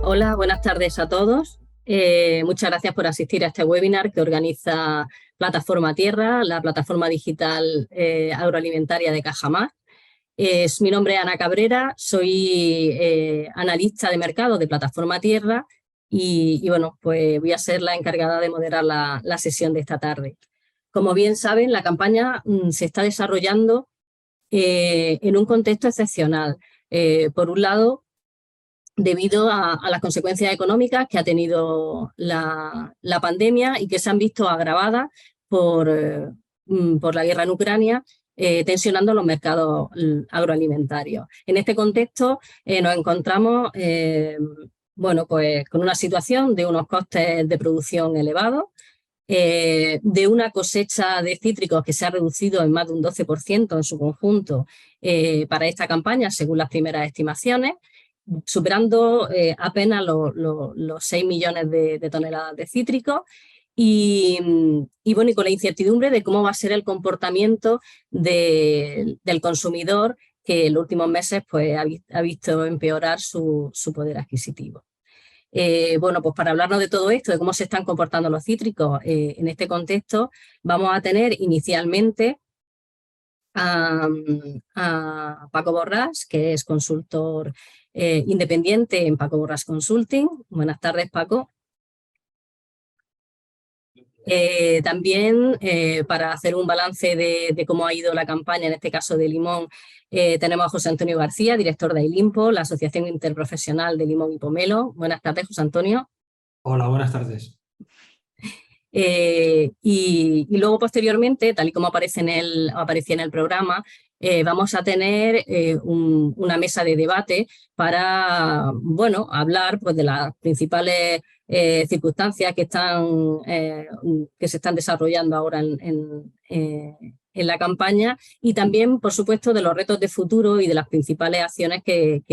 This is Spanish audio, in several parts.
Hola, buenas tardes a todos. Muchas gracias por asistir a este webinar que organiza Plataforma Tierra, la plataforma digital agroalimentaria de Cajamar. Mi nombre es Ana Cabrera, soy analista de mercado de Plataforma Tierra y bueno, pues voy a ser la encargada de moderar la sesión de esta tarde. Como bien saben, la campaña se está desarrollando en un contexto excepcional. Por un lado, debido a las consecuencias económicas que ha tenido la pandemia y que se han visto agravadas por la guerra en Ucrania, tensionando los mercados agroalimentarios. En este contexto nos encontramos bueno, pues, con una situación de unos costes de producción elevados, de una cosecha de cítricos que se ha reducido en más de un 12% en su conjunto para esta campaña, según las primeras estimaciones, superando apenas los 6 millones de toneladas de cítricos y bueno, y con la incertidumbre de cómo va a ser el comportamiento del consumidor, que en los últimos meses pues, ha visto empeorar su poder adquisitivo. Bueno, pues para hablarnos de todo esto, de cómo se están comportando los cítricos en este contexto, vamos a tener inicialmente a Paco Borrás, que es consultor independiente en Paco Borrás Consulting. Buenas tardes, Paco. También para hacer un balance de cómo ha ido la campaña, en este caso de limón, tenemos a José Antonio García, director de ILIMPO, la Asociación Interprofesional de Limón y Pomelo. Buenas tardes, José Antonio. Hola, buenas tardes. Y luego posteriormente, tal y como aparecía en el programa, vamos a tener una mesa de debate para, bueno, hablar pues, de las principales circunstancias que se están desarrollando ahora en la campaña y también, por supuesto, de los retos de futuro y de las principales acciones que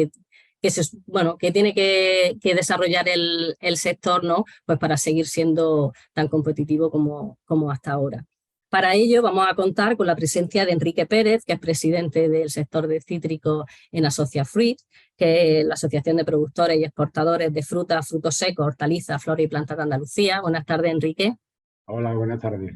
tiene que desarrollar el sector, ¿no? Pues para seguir siendo tan competitivo como hasta ahora. Para ello vamos a contar con la presencia de Enrique Pérez, que es presidente del sector de cítricos en Asocia Fruit, que es la Asociación de Productores y Exportadores de Frutas, Frutos Secos, Hortalizas, Flores y Plantas de Andalucía. Buenas tardes, Enrique. Hola, buenas tardes.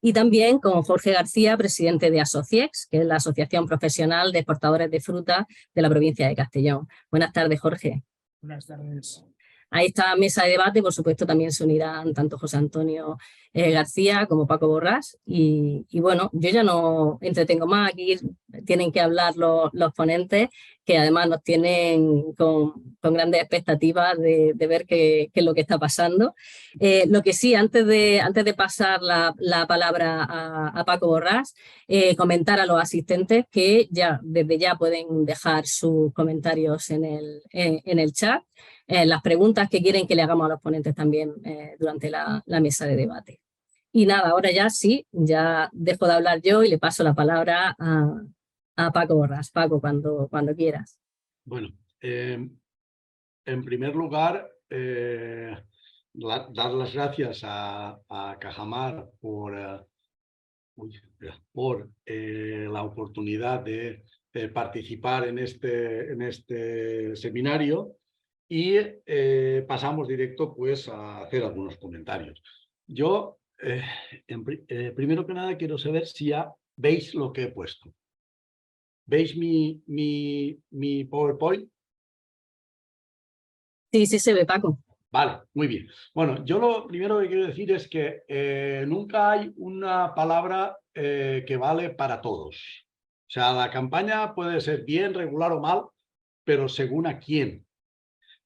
Y también con Jorge García, presidente de Asociex, que es la Asociación Profesional de Exportadores de Frutas de la provincia de Castellón. Buenas tardes, Jorge. Buenas tardes. A esta mesa de debate, por supuesto, también se unirán tanto José Antonio García como Paco Borrás. Y bueno, yo ya no entretengo más, aquí tienen que hablar los ponentes, que además nos tienen con grandes expectativas de ver qué es lo que está pasando. Lo que sí, antes de pasar la palabra a Paco Borrás, comentar a los asistentes que desde ya pueden dejar sus comentarios en el chat. Las preguntas que quieren que le hagamos a los ponentes también durante la mesa de debate. Y nada, ahora ya sí, ya dejo de hablar yo y le paso la palabra a Paco Borrás. Paco, cuando quieras. Bueno, en primer lugar, dar las gracias a Cajamar por la oportunidad de participar en este seminario. Y pasamos directo pues, a hacer algunos comentarios. Yo, primero que nada, quiero saber si ya veis lo que he puesto. ¿Veis mi PowerPoint? Sí, se ve, Paco. Vale, muy bien. Bueno, yo lo primero que quiero decir es que nunca hay una palabra que vale para todos. O sea, la campaña puede ser bien, regular o mal, pero según a quién.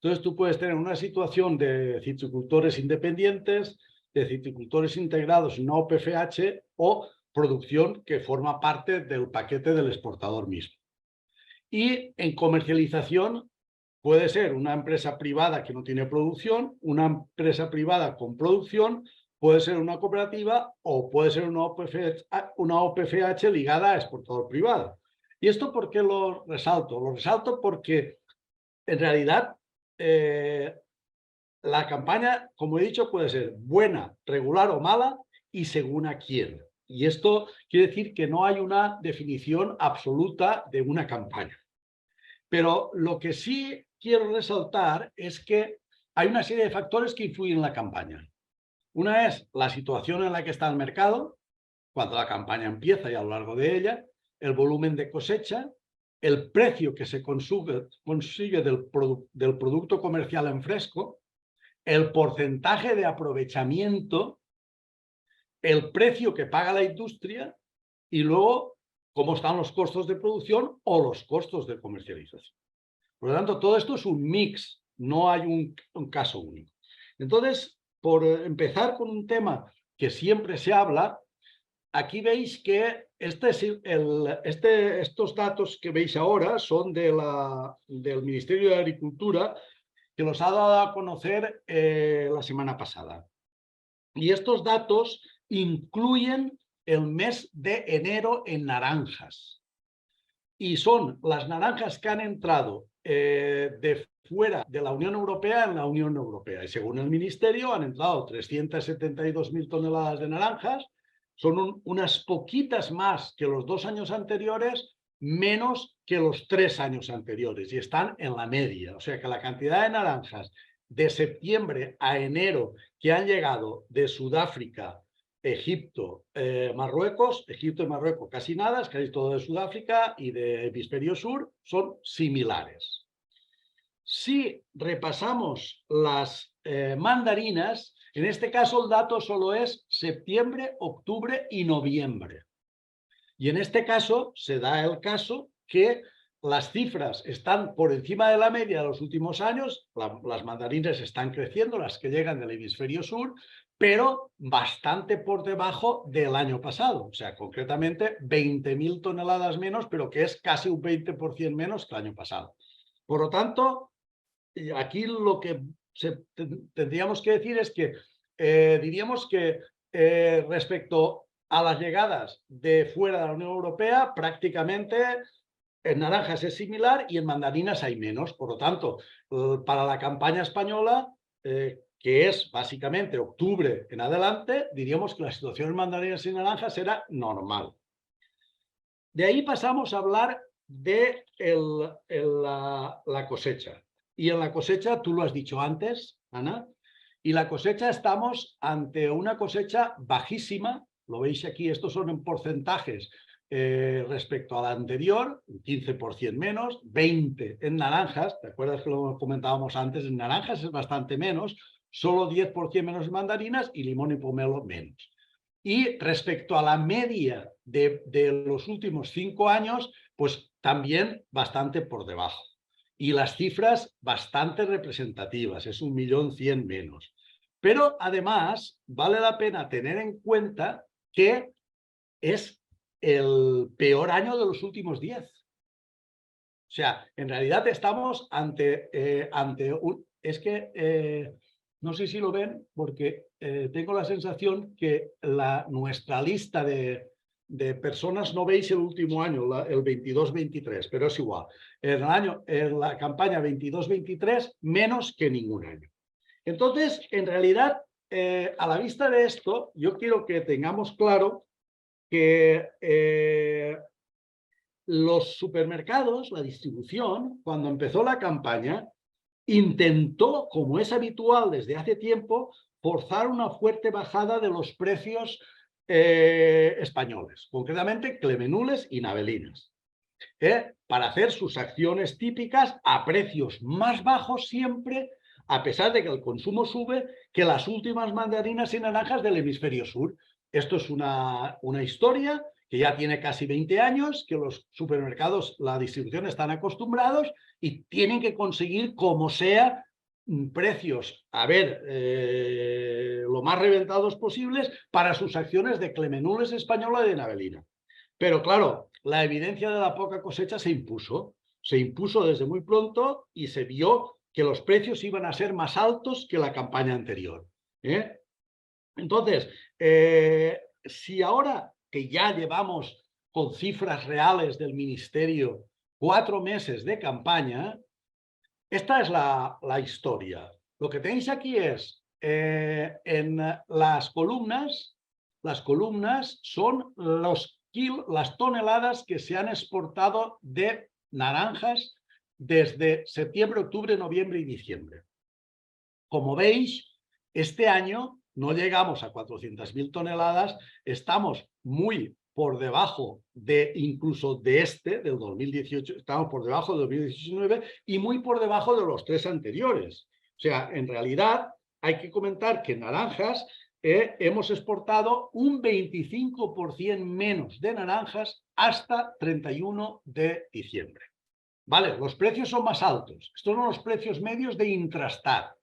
Entonces tú puedes tener una situación de citricultores independientes, de citricultores integrados no PFH o producción que forma parte del paquete del exportador mismo. Y en comercialización puede ser una empresa privada que no tiene producción, una empresa privada con producción, puede ser una cooperativa o puede ser una OPFH ligada a exportador privado. ¿Y esto por qué lo resalto? Lo resalto porque en realidad la campaña, como he dicho, puede ser buena, regular o mala y según a quién. Y esto quiere decir que no hay una definición absoluta de una campaña. Pero lo que sí quiero resaltar es que hay una serie de factores que influyen en la campaña. Una es la situación en la que está el mercado, cuando la campaña empieza y a lo largo de ella, el volumen de cosecha, el precio que se consigue del producto comercial en fresco, el porcentaje de aprovechamiento, el precio que paga la industria y luego cómo están los costos de producción o los costos de comercialización. Por lo tanto, todo esto es un mix, no hay un caso único. Entonces, por empezar con un tema que siempre se habla, aquí veis que estos datos que veis ahora son del Ministerio de Agricultura, que los ha dado a conocer la semana pasada. Y estos datos incluyen el mes de enero en naranjas. Y son las naranjas que han entrado de fuera de la Unión Europea en la Unión Europea. Y según el Ministerio han entrado 372.000 toneladas de naranjas. Son unas poquitas más que los 2 años anteriores, menos que los 3 años anteriores. Y están en la media. O sea que la cantidad de naranjas de septiembre a enero que han llegado de Sudáfrica, Egipto, Marruecos, Egipto y Marruecos casi nada, es casi todo de Sudáfrica y de Hemisferio Sur, son similares. Si repasamos las mandarinas, en este caso el dato solo es septiembre, octubre y noviembre. Y en este caso se da el caso que las cifras están por encima de la media de los últimos años, las mandarinas están creciendo, las que llegan del hemisferio sur, pero bastante por debajo del año pasado. O sea, concretamente 20.000 toneladas menos, pero que es casi un 20% menos que el año pasado. Por lo tanto, aquí lo que tendríamos que decir es que diríamos que respecto a las llegadas de fuera de la Unión Europea, prácticamente en naranjas es similar y en mandarinas hay menos. Por lo tanto, para la campaña española, que es básicamente octubre en adelante, diríamos que la situación en mandarinas y naranjas era normal. De ahí pasamos a hablar de la cosecha. Y en la cosecha, tú lo has dicho antes, Ana, y la cosecha estamos ante una cosecha bajísima. Lo veis aquí, estos son en porcentajes respecto a la anterior, 15% menos, 20% en naranjas, ¿te acuerdas que lo comentábamos antes? En naranjas es bastante menos, solo 10% menos en mandarinas y limón y pomelo menos. Y respecto a la media de los últimos 5 años, pues también bastante por debajo. Y las cifras bastante representativas, es 1.100.000 menos. Pero además vale la pena tener en cuenta que es el peor año de los últimos 10. O sea, en realidad estamos ante un... Es que no sé si lo ven porque tengo la sensación que nuestra lista de personas no veis el último año, el 22-23, pero es igual. En la campaña 22-23, menos que ningún año. Entonces, en realidad, a la vista de esto, yo quiero que tengamos claro que los supermercados, la distribución, cuando empezó la campaña, intentó, como es habitual desde hace tiempo, forzar una fuerte bajada de los precios españoles, concretamente clemenules y navelinas, para hacer sus acciones típicas a precios más bajos siempre, a pesar de que el consumo sube, que las últimas mandarinas y naranjas del hemisferio sur. Esto es una historia que ya tiene casi 20 años, que los supermercados, la distribución están acostumbrados y tienen que conseguir como sea precios, lo más reventados posibles para sus acciones de clemenules española y de navelina. Pero claro, la evidencia de la poca cosecha se impuso desde muy pronto y se vio que los precios iban a ser más altos que la campaña anterior. Entonces, si ahora que ya llevamos con cifras reales del Ministerio 4 meses de campaña, esta es la historia. Lo que tenéis aquí es, en las columnas son las toneladas que se han exportado de naranjas desde septiembre, octubre, noviembre y diciembre. Como veis, este año no llegamos a 400.000 toneladas, estamos muy por debajo de incluso de del 2018, estamos por debajo del 2019 y muy por debajo de los 3 anteriores. O sea, en realidad hay que comentar que en naranjas hemos exportado un 25% menos de naranjas hasta 31 de diciembre. Vale, los precios son más altos. Estos son los precios medios de Intrastat.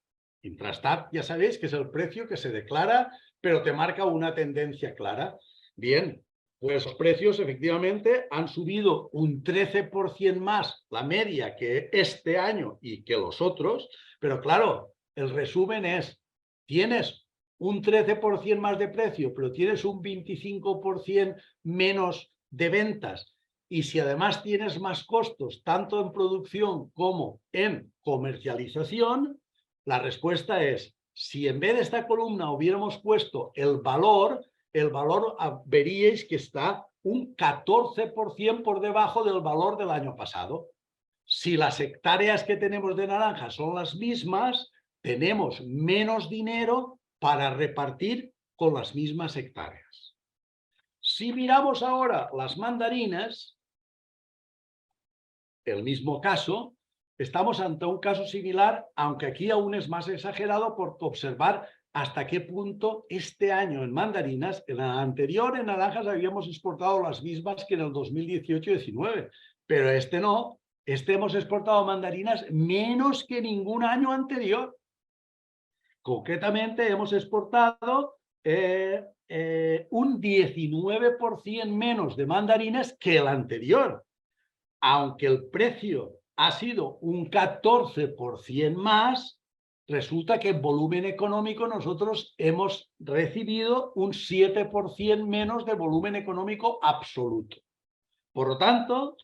Intrastat, ya sabéis que es el precio que se declara, pero te marca una tendencia clara. Bien, pues los precios efectivamente han subido un 13% más la media que este año y que los otros, pero claro, el resumen es, tienes un 13% más de precio, pero tienes un 25% menos de ventas. Y si además tienes más costos, tanto en producción como en comercialización, la respuesta es, si en vez de esta columna hubiéramos puesto el valor veríais que está un 14% por debajo del valor del año pasado. Si las hectáreas que tenemos de naranja son las mismas, tenemos menos dinero para repartir con las mismas hectáreas. Si miramos ahora las mandarinas, el mismo caso, estamos ante un caso similar, aunque aquí aún es más exagerado por observar hasta qué punto este año en mandarinas, en el anterior en naranjas habíamos exportado las mismas que en el 2018-19, pero este no, hemos exportado mandarinas menos que ningún año anterior. Concretamente hemos exportado un 19% menos de mandarinas que el anterior. Aunque el precio ha sido un 14% más, resulta que en volumen económico nosotros hemos recibido un 7% menos de volumen económico absoluto. Por lo tanto,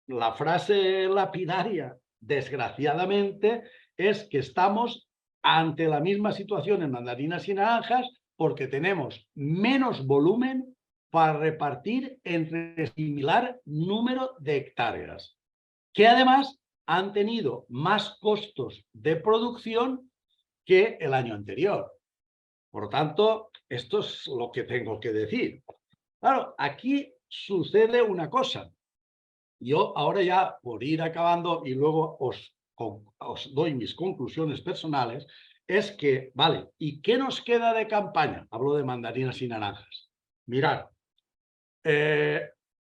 la frase lapidaria, desgraciadamente, es que estamos ante la misma situación en mandarinas y naranjas porque tenemos menos volumen para repartir entre similar número de hectáreas, que además han tenido más costos de producción que el año anterior. Por lo tanto, esto es lo que tengo que decir. Claro, aquí sucede una cosa. Yo ahora ya, por ir acabando y luego os doy mis conclusiones personales, es que, vale, ¿y qué nos queda de campaña? Hablo de mandarinas y naranjas. Mirad,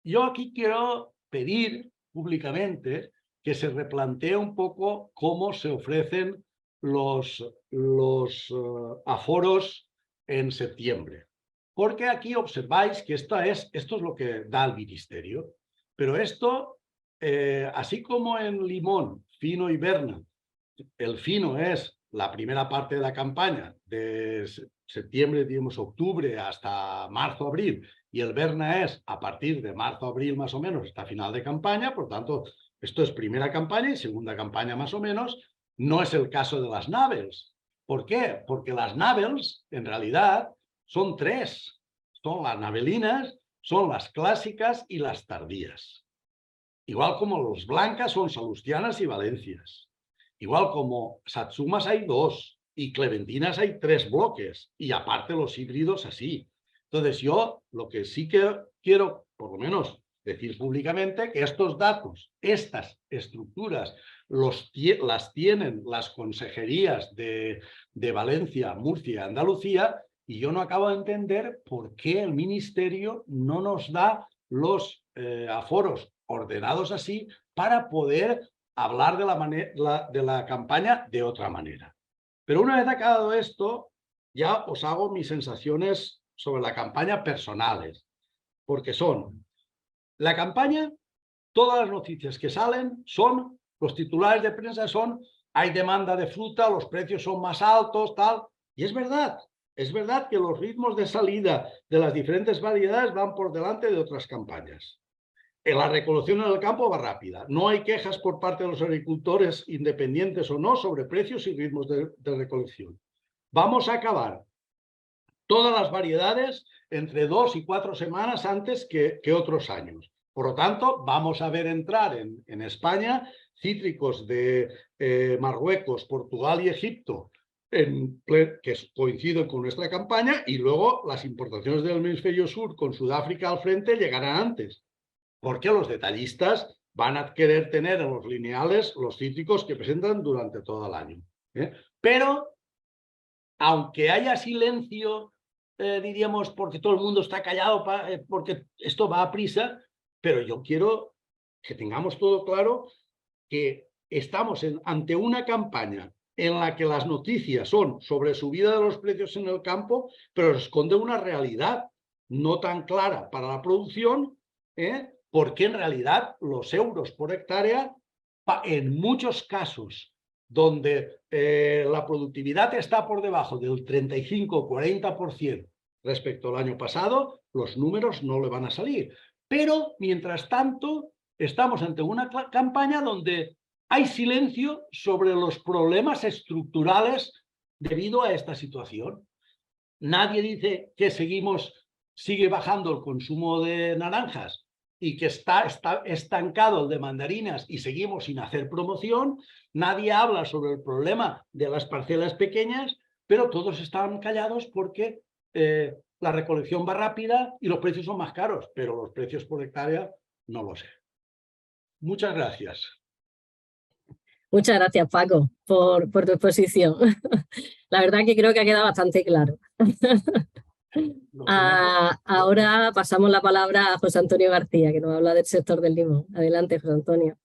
yo aquí quiero pedir públicamente que se replantee un poco cómo se ofrecen los aforos en septiembre. Porque aquí observáis que esto es lo que da el ministerio. Pero esto, así como en limón, fino y berna, el fino es la primera parte de la campaña, de septiembre, digamos, octubre hasta marzo, abril, y el Berna es a partir de marzo, abril más o menos hasta final de campaña, por tanto, esto es primera campaña y segunda campaña más o menos. No es el caso de las Navels. ¿Por qué? Porque las Navels, en realidad, son 3. Son las navelinas, son las clásicas y las tardías. Igual como las blancas son salustianas y valencias. Igual como satsumas hay 2 y clementinas hay 3 bloques y aparte los híbridos así. Entonces yo lo que sí que quiero, por lo menos decir públicamente, que estos datos, estas estructuras, las tienen las consejerías de Valencia, Murcia y Andalucía, y yo no acabo de entender por qué el ministerio no nos da los aforos ordenados así para poder hablar de la campaña de otra manera. Pero una vez acabado esto, ya os hago mis sensaciones sobre la campaña personales, porque son la campaña, todas las noticias que salen son, los titulares de prensa son, hay demanda de fruta, los precios son más altos, tal, y es verdad que los ritmos de salida de las diferentes variedades van por delante de otras campañas. La recolección en el campo va rápida. No hay quejas por parte de los agricultores, independientes o no, sobre precios y ritmos de recolección. Vamos a acabar todas las variedades entre 2 y 4 semanas antes que otros años. Por lo tanto, vamos a ver entrar en España cítricos de Marruecos, Portugal y Egipto, que coinciden con nuestra campaña, y luego las importaciones del hemisferio sur con Sudáfrica al frente llegarán antes, porque los detallistas van a querer tener en los lineales los cítricos que presentan durante todo el año. Pero, aunque haya silencio, diríamos, porque todo el mundo está callado, porque esto va a prisa, pero yo quiero que tengamos todo claro que estamos ante una campaña en la que las noticias son sobre subida de los precios en el campo, pero esconde una realidad no tan clara para la producción, porque en realidad los euros por hectárea, en muchos casos donde la productividad está por debajo del 35 o 40% respecto al año pasado, los números no le van a salir. Pero, mientras tanto, estamos ante una campaña donde hay silencio sobre los problemas estructurales debido a esta situación. Nadie dice que sigue bajando el consumo de naranjas y que está estancado el de mandarinas y seguimos sin hacer promoción. Nadie habla sobre el problema de las parcelas pequeñas, pero todos están callados porque la recolección va rápida y los precios son más caros, pero los precios por hectárea no lo sé. Muchas gracias. Muchas gracias, Paco, por tu exposición. La verdad que creo que ha quedado bastante claro. Ahora pasamos la palabra a José Antonio García, que nos habla del sector del limón. Adelante, José Antonio.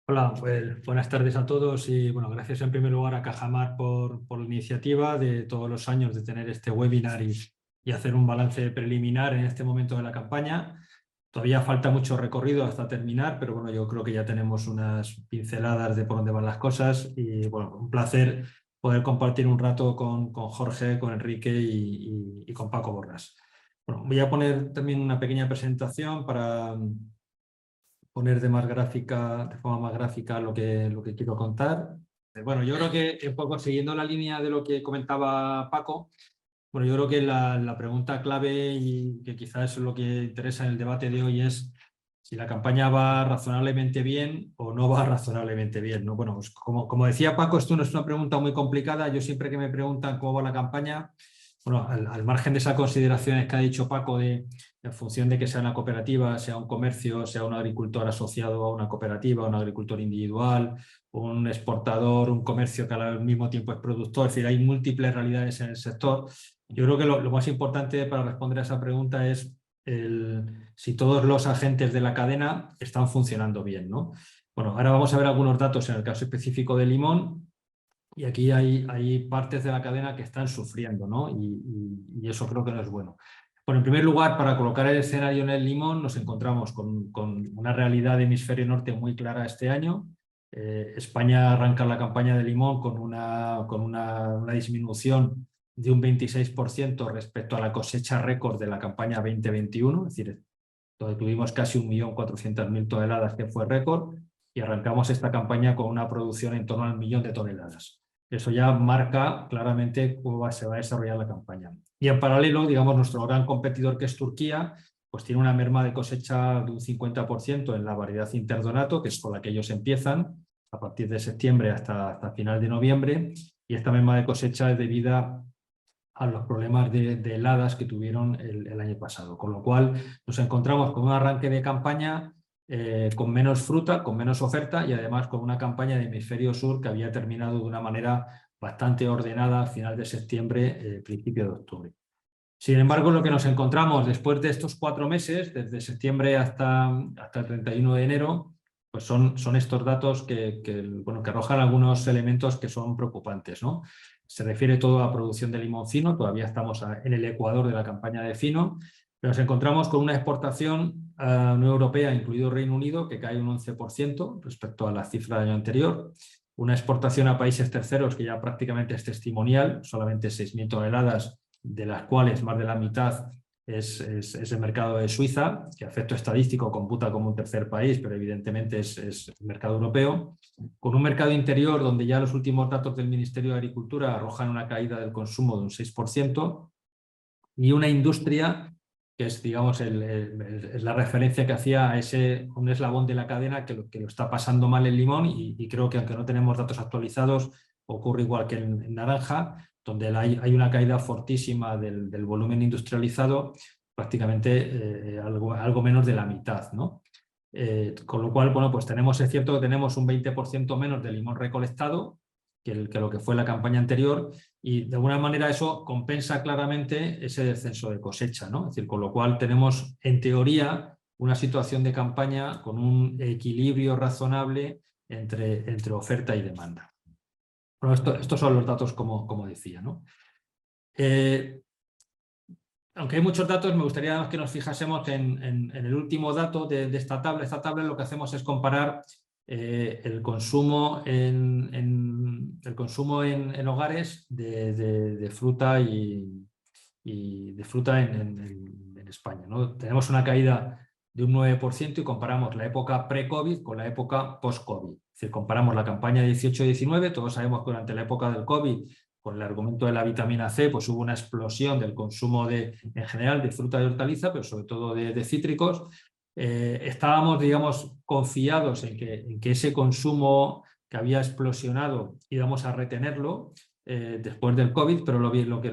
Hola, pues buenas tardes a todos y bueno, gracias en primer lugar a Cajamar por la iniciativa de todos los años de tener este webinar y hacer un balance preliminar en este momento de la campaña. Todavía falta mucho recorrido hasta terminar, pero bueno, yo creo que ya tenemos unas pinceladas de por dónde van las cosas y bueno, un placer poder compartir un rato con Jorge, con Enrique y con Paco Borras. Bueno, voy a poner también una pequeña presentación para poner de forma más gráfica lo que quiero contar. Bueno, yo creo que un poco siguiendo la línea de lo que comentaba Paco, bueno, yo creo que la pregunta clave y que quizás es lo que interesa en el debate de hoy es si la campaña va razonablemente bien o no va razonablemente bien, ¿no? Bueno, pues como decía Paco, esto no es una pregunta muy complicada. Yo siempre que me preguntan cómo va la campaña, bueno, al margen de esas consideraciones que ha dicho Paco, en función de que sea una cooperativa, sea un comercio, sea un agricultor asociado a una cooperativa, un agricultor individual, un exportador, un comercio que al mismo tiempo es productor, es decir, hay múltiples realidades en el sector. Yo creo que lo más importante para responder a esa pregunta es si todos los agentes de la cadena están funcionando bien, ¿no? Bueno, ahora vamos a ver algunos datos en el caso específico de limón. Y aquí hay partes de la cadena que están sufriendo, ¿no? Y eso creo que no es bueno. Bueno, en primer lugar, para colocar el escenario en el limón, nos encontramos con una realidad de hemisferio norte muy clara este año. España arranca la campaña de limón con una disminución de un 26% respecto a la cosecha récord de la campaña 2021, es decir, donde tuvimos casi 1.400.000 toneladas, que fue récord, y arrancamos esta campaña con una producción en torno al 1.000.000 de toneladas. Eso ya marca claramente cómo se va a desarrollar la campaña. Y en paralelo, digamos, nuestro gran competidor, que es Turquía, pues tiene una merma de cosecha de un 50% en la variedad interdonato, que es con la que ellos empiezan a partir de septiembre hasta final de noviembre, y esta merma de cosecha es debida a los problemas de heladas que tuvieron el año pasado. Con lo cual nos encontramos con un arranque de campaña con menos fruta, con menos oferta y además con una campaña de hemisferio sur que había terminado de una manera bastante ordenada a final de septiembre, principio de octubre. Sin embargo, lo que nos encontramos después de estos 4 meses, desde septiembre hasta el 31 de enero, pues son estos datos que arrojan algunos elementos que son preocupantes, ¿no? Se refiere todo a producción de limón fino, todavía estamos en el ecuador de la campaña de fino, pero nos encontramos con una exportación a la Unión Europea, incluido Reino Unido, que cae un 11% respecto a la cifra del año anterior, una exportación a países terceros que ya prácticamente es testimonial, solamente 6.000 toneladas, de las cuales más de la mitad es el mercado de Suiza, que a efecto estadístico computa como un tercer país, pero evidentemente es el mercado europeo, con un mercado interior donde ya los últimos datos del Ministerio de Agricultura arrojan una caída del consumo de un 6%, y una industria que es, digamos, la referencia que hacía a un eslabón de la cadena que lo está pasando mal el limón y creo que aunque no tenemos datos actualizados, ocurre igual que en naranja, donde hay una caída fortísima del volumen industrializado, prácticamente algo menos de la mitad, ¿no? Con lo cual, bueno, pues es cierto que tenemos un 20% menos de limón recolectado que lo que fue la campaña anterior, y de alguna manera eso compensa claramente ese descenso de cosecha, ¿no? Es decir, con lo cual tenemos, en teoría, una situación de campaña con un equilibrio razonable entre oferta y demanda. Bueno, estos son los datos como decía, ¿no? Aunque hay muchos datos, me gustaría que nos fijásemos en el último dato de esta tabla. Esta tabla lo que hacemos es comparar el consumo en hogares de fruta y de fruta en España, ¿no? Tenemos una caída de un 9% y comparamos la época pre-COVID con la época post-COVID. Es decir, comparamos la campaña 18-19, todos sabemos que durante la época del COVID, con el argumento de la vitamina C, pues hubo una explosión del consumo en general de fruta y hortaliza, pero sobre todo de cítricos. Estábamos, digamos, confiados en que ese consumo que había explosionado íbamos a retenerlo después del COVID, pero lo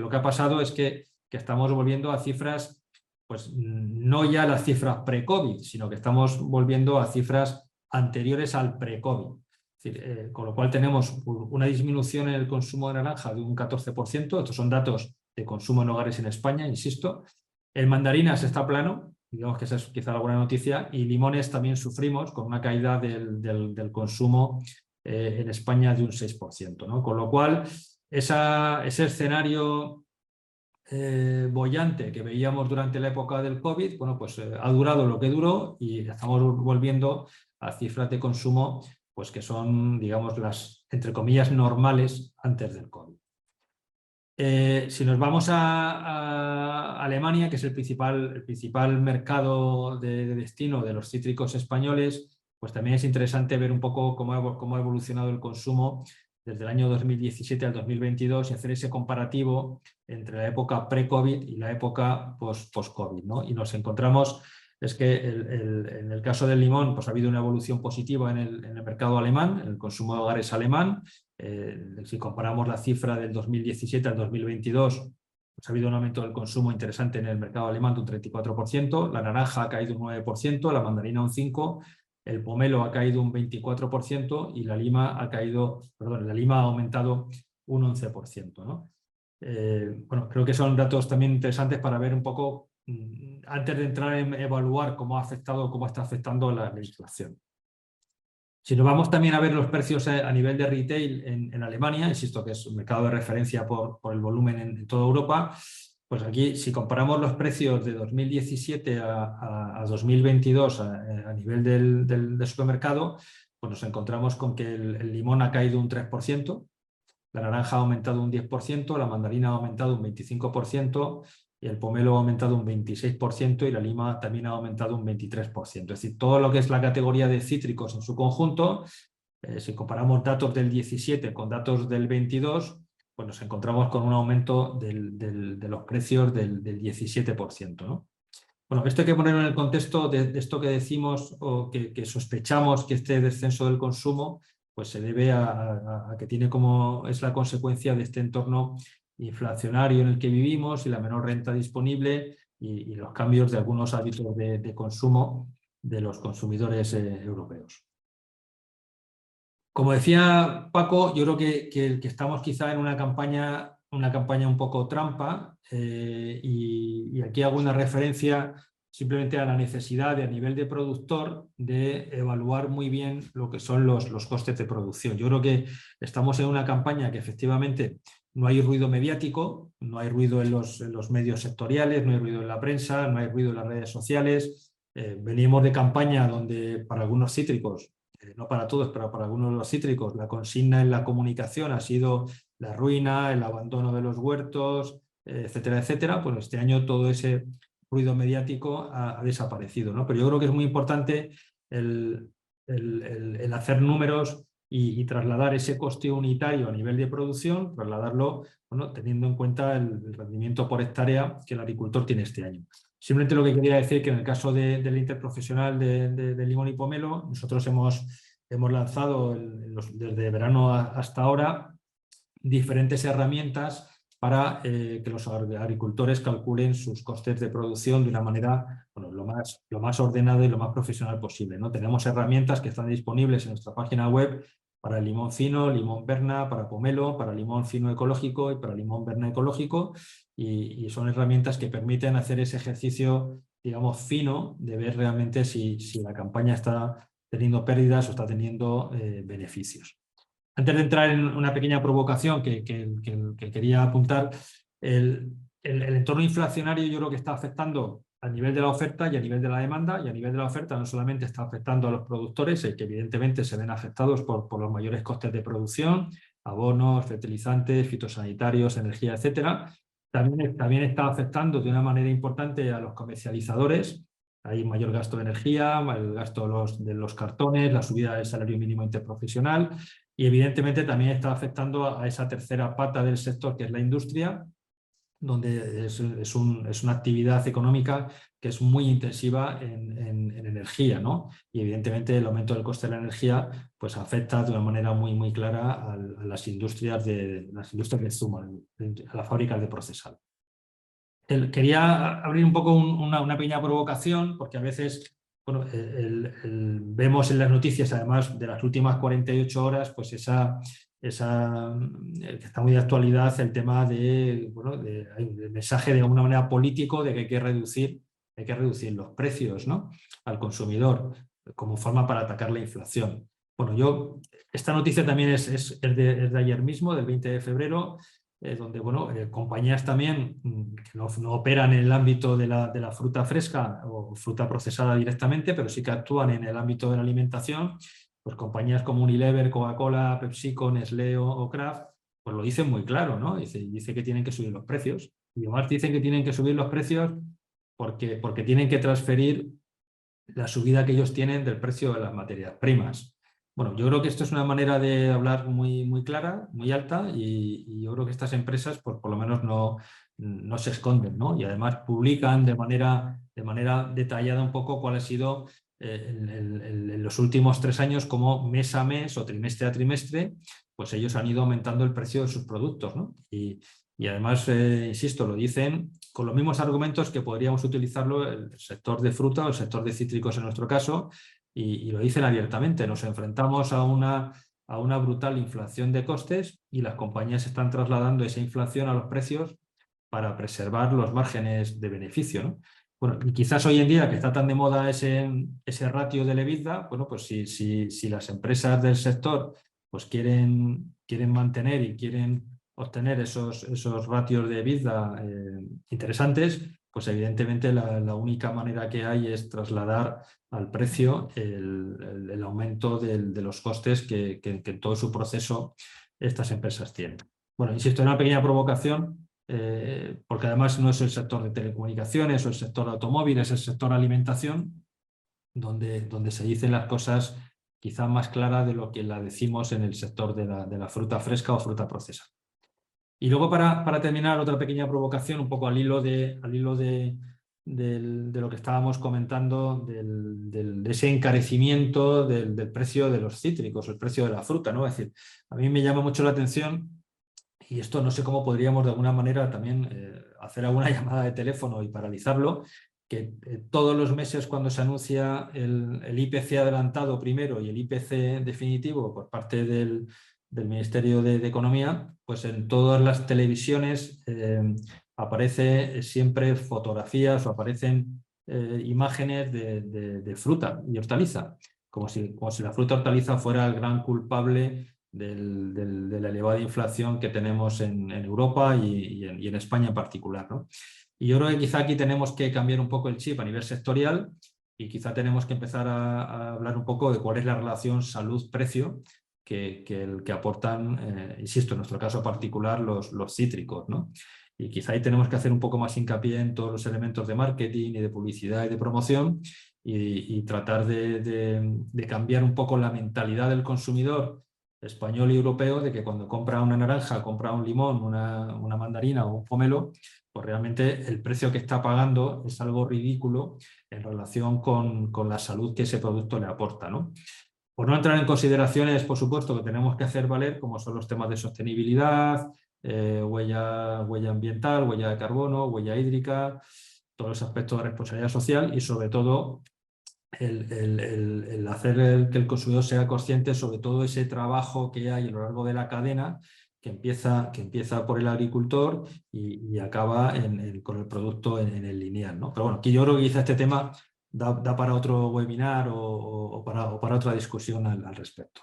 que ha pasado es que estamos volviendo a cifras, pues no ya las cifras pre-COVID, sino que estamos volviendo a cifras anteriores al pre-COVID. Con lo cual tenemos una disminución en el consumo de naranja de un 14%. Estos son datos de consumo en hogares en España, insisto. El mandarinas está plano, digamos que esa es quizá alguna noticia, y limones también sufrimos con una caída del consumo en España de un 6%, ¿no? Con lo cual, ese escenario boyante que veíamos durante la época del COVID, bueno, pues ha durado lo que duró y estamos volviendo a cifras de consumo pues que son, digamos, las, entre comillas, normales antes del COVID. Si nos vamos a Alemania, que es el principal mercado de destino de los cítricos españoles, pues también es interesante ver un poco cómo ha evolucionado el consumo desde el año 2017 al 2022 y hacer ese comparativo entre la época pre-COVID y la época post-COVID, ¿no? Y nos encontramos es que en el caso del limón pues ha habido una evolución positiva en el mercado alemán, en el consumo de hogares alemán. Si comparamos la cifra del 2017 al 2022, pues ha habido un aumento del consumo interesante en el mercado alemán de un 34%, la naranja ha caído un 9%, la mandarina un 5%, el pomelo ha caído un 24% y la lima ha aumentado un 11%, ¿no? Bueno, creo que son datos también interesantes para ver un poco, antes de entrar en evaluar cómo está afectando la inflación. Si nos vamos también a ver los precios a nivel de retail en Alemania, insisto que es un mercado de referencia por el volumen en toda Europa, pues aquí si comparamos los precios de 2017 a 2022 a nivel del supermercado, pues nos encontramos con que el limón ha caído un 3%, la naranja ha aumentado un 10%, la mandarina ha aumentado un 25%, y el pomelo ha aumentado un 26% y la lima también ha aumentado un 23%. Es decir, todo lo que es la categoría de cítricos en su conjunto, si comparamos datos del 17 con datos del 22, pues nos encontramos con un aumento de los precios del 17%, ¿no? Bueno, esto hay que ponerlo en el contexto de esto que decimos o que sospechamos que este descenso del consumo pues se debe a que es la consecuencia de este entorno inflacionario en el que vivimos y la menor renta disponible y los cambios de algunos hábitos de consumo de los consumidores europeos. Como decía Paco, yo creo que estamos quizá en una campaña un poco trampa y aquí hago una referencia simplemente a la necesidad de, a nivel de productor, de evaluar muy bien lo que son los costes de producción. Yo creo que estamos en una campaña que efectivamente no hay ruido mediático, no hay ruido en los medios sectoriales, no hay ruido en la prensa, no hay ruido en las redes sociales. Venimos de campaña donde para algunos cítricos, no para todos, pero para algunos de los cítricos, la consigna en la comunicación ha sido la ruina, el abandono de los huertos, etcétera, etcétera. Pues este año todo ese ruido mediático ha desaparecido, ¿no? Pero yo creo que es muy importante el hacer números y trasladar ese coste unitario a nivel de producción, trasladarlo, bueno, teniendo en cuenta el rendimiento por hectárea que el agricultor tiene este año. Simplemente lo que quería decir que en el caso del interprofesional de limón y pomelo, nosotros hemos lanzado desde verano hasta ahora diferentes herramientas para que los agricultores calculen sus costes de producción de una manera, bueno, lo más ordenada y lo más profesional posible, ¿no? Tenemos herramientas que están disponibles en nuestra página web para el limón fino, limón berna, para pomelo, para limón fino ecológico y para limón berna ecológico, y son herramientas que permiten hacer ese ejercicio, digamos, fino de ver realmente si la campaña está teniendo pérdidas o está teniendo beneficios. Antes de entrar en una pequeña provocación que quería apuntar, el entorno inflacionario yo creo que está afectando a nivel de la oferta y a nivel de la demanda, y a nivel de la oferta no solamente está afectando a los productores, que evidentemente se ven afectados por los mayores costes de producción, abonos, fertilizantes, fitosanitarios, energía, etcétera. También está afectando de una manera importante a los comercializadores. Hay mayor gasto de energía, el gasto de los cartones, la subida del salario mínimo interprofesional, y evidentemente también está afectando a esa tercera pata del sector, que es la industria, donde es una actividad económica que es muy intensiva en energía, ¿no? Y evidentemente el aumento del coste de la energía pues afecta de una manera muy clara a las industrias de zumo, a las fábricas de procesado. Quería abrir un poco una pequeña provocación, porque a veces bueno, vemos en las noticias, además de las últimas 48 horas, pues que está muy de actualidad el tema del mensaje de alguna manera político de que hay que reducir los precios, ¿no?, al consumidor como forma para atacar la inflación. Bueno, esta noticia también es de ayer mismo, del 20 de febrero, donde compañías también que no operan en el ámbito de la fruta fresca o fruta procesada directamente, pero sí que actúan en el ámbito de la alimentación, pues compañías como Unilever, Coca-Cola, PepsiCo, Nestlé o Kraft, pues lo dicen muy claro, ¿no? Dice que tienen que subir los precios. Y además dicen que tienen que subir los precios porque tienen que transferir la subida que ellos tienen del precio de las materias primas. Bueno, yo creo que esto es una manera de hablar muy clara, muy alta, y yo creo que estas empresas pues, por lo menos no se esconden, ¿no? Y además publican de manera detallada un poco cuál ha sido en los últimos 3 años, como mes a mes o trimestre a trimestre, pues ellos han ido aumentando el precio de sus productos, ¿no? Y además, insisto, lo dicen con los mismos argumentos que podríamos utilizarlo el sector de fruta o el sector de cítricos en nuestro caso, y lo dicen abiertamente. Nos enfrentamos a una brutal inflación de costes y las compañías están trasladando esa inflación a los precios para preservar los márgenes de beneficio, ¿no? Bueno, y quizás hoy en día que está tan de moda ese ratio del EBITDA, bueno, pues si las empresas del sector pues quieren mantener y quieren obtener esos ratios de EBITDA interesantes, pues evidentemente la única manera que hay es trasladar al precio el aumento de los costes que en todo su proceso estas empresas tienen. Bueno, insisto, en una pequeña provocación, porque además no es el sector de telecomunicaciones o el sector automóvil, es el sector alimentación, donde se dicen las cosas quizá más claras de lo que la decimos en el sector de la fruta fresca o fruta procesada. Y luego para terminar, otra pequeña provocación, un poco al hilo de lo que estábamos comentando, de ese encarecimiento del precio de los cítricos, el precio de la fruta, ¿no? Es decir, a mí me llama mucho la atención, y esto no sé cómo podríamos de alguna manera también hacer alguna llamada de teléfono y paralizarlo, que todos los meses cuando se anuncia el IPC adelantado primero y el IPC definitivo por parte del Ministerio de Economía, pues en todas las televisiones aparece siempre fotografías o aparecen imágenes de fruta y hortaliza, como si la fruta y hortaliza fuera el gran culpable de la elevada inflación que tenemos en Europa y en España en particular, ¿no? Y yo creo que quizá aquí tenemos que cambiar un poco el chip a nivel sectorial, y quizá tenemos que empezar a hablar un poco de cuál es la relación salud-precio que aportan, insisto, en nuestro caso particular, los cítricos, ¿no? Y quizá ahí tenemos que hacer un poco más hincapié en todos los elementos de marketing y de publicidad y de promoción, y tratar de cambiar un poco la mentalidad del consumidor español y europeo de que cuando compra una naranja, compra un limón, una mandarina o un pomelo, pues realmente el precio que está pagando es algo ridículo en relación con la salud que ese producto le aporta, ¿no? Por no entrar en consideraciones, por supuesto, que tenemos que hacer valer, como son los temas de sostenibilidad, huella ambiental, huella de carbono, huella hídrica, todos los aspectos de responsabilidad social y sobre todo el hacer que el consumidor sea consciente sobre todo ese trabajo que hay a lo largo de la cadena que empieza por el agricultor y acaba con el producto en el lineal, ¿no? Pero bueno, aquí yo creo que quizá este tema da para otro webinar o para otra discusión al respecto.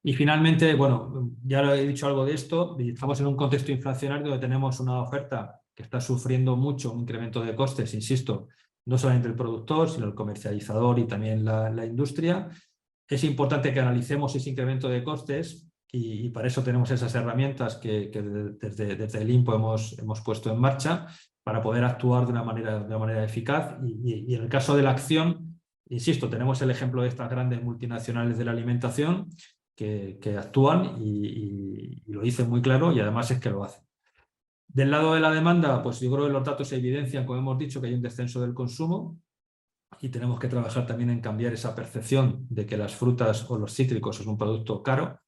Y finalmente, bueno, ya he dicho algo de esto, estamos en un contexto inflacionario donde tenemos una oferta que está sufriendo mucho un incremento de costes, insisto, no solamente el productor, sino el comercializador y también la industria. Es importante que analicemos ese incremento de costes y para eso tenemos esas herramientas que desde el INPO hemos puesto en marcha para poder actuar de una manera eficaz. Y en el caso de la acción, insisto, tenemos el ejemplo de estas grandes multinacionales de la alimentación que actúan y lo dicen muy claro y además es que lo hacen. Del lado de la demanda, pues yo creo que los datos evidencian, como hemos dicho, que hay un descenso del consumo y tenemos que trabajar también en cambiar esa percepción de que las frutas o los cítricos es un producto caro.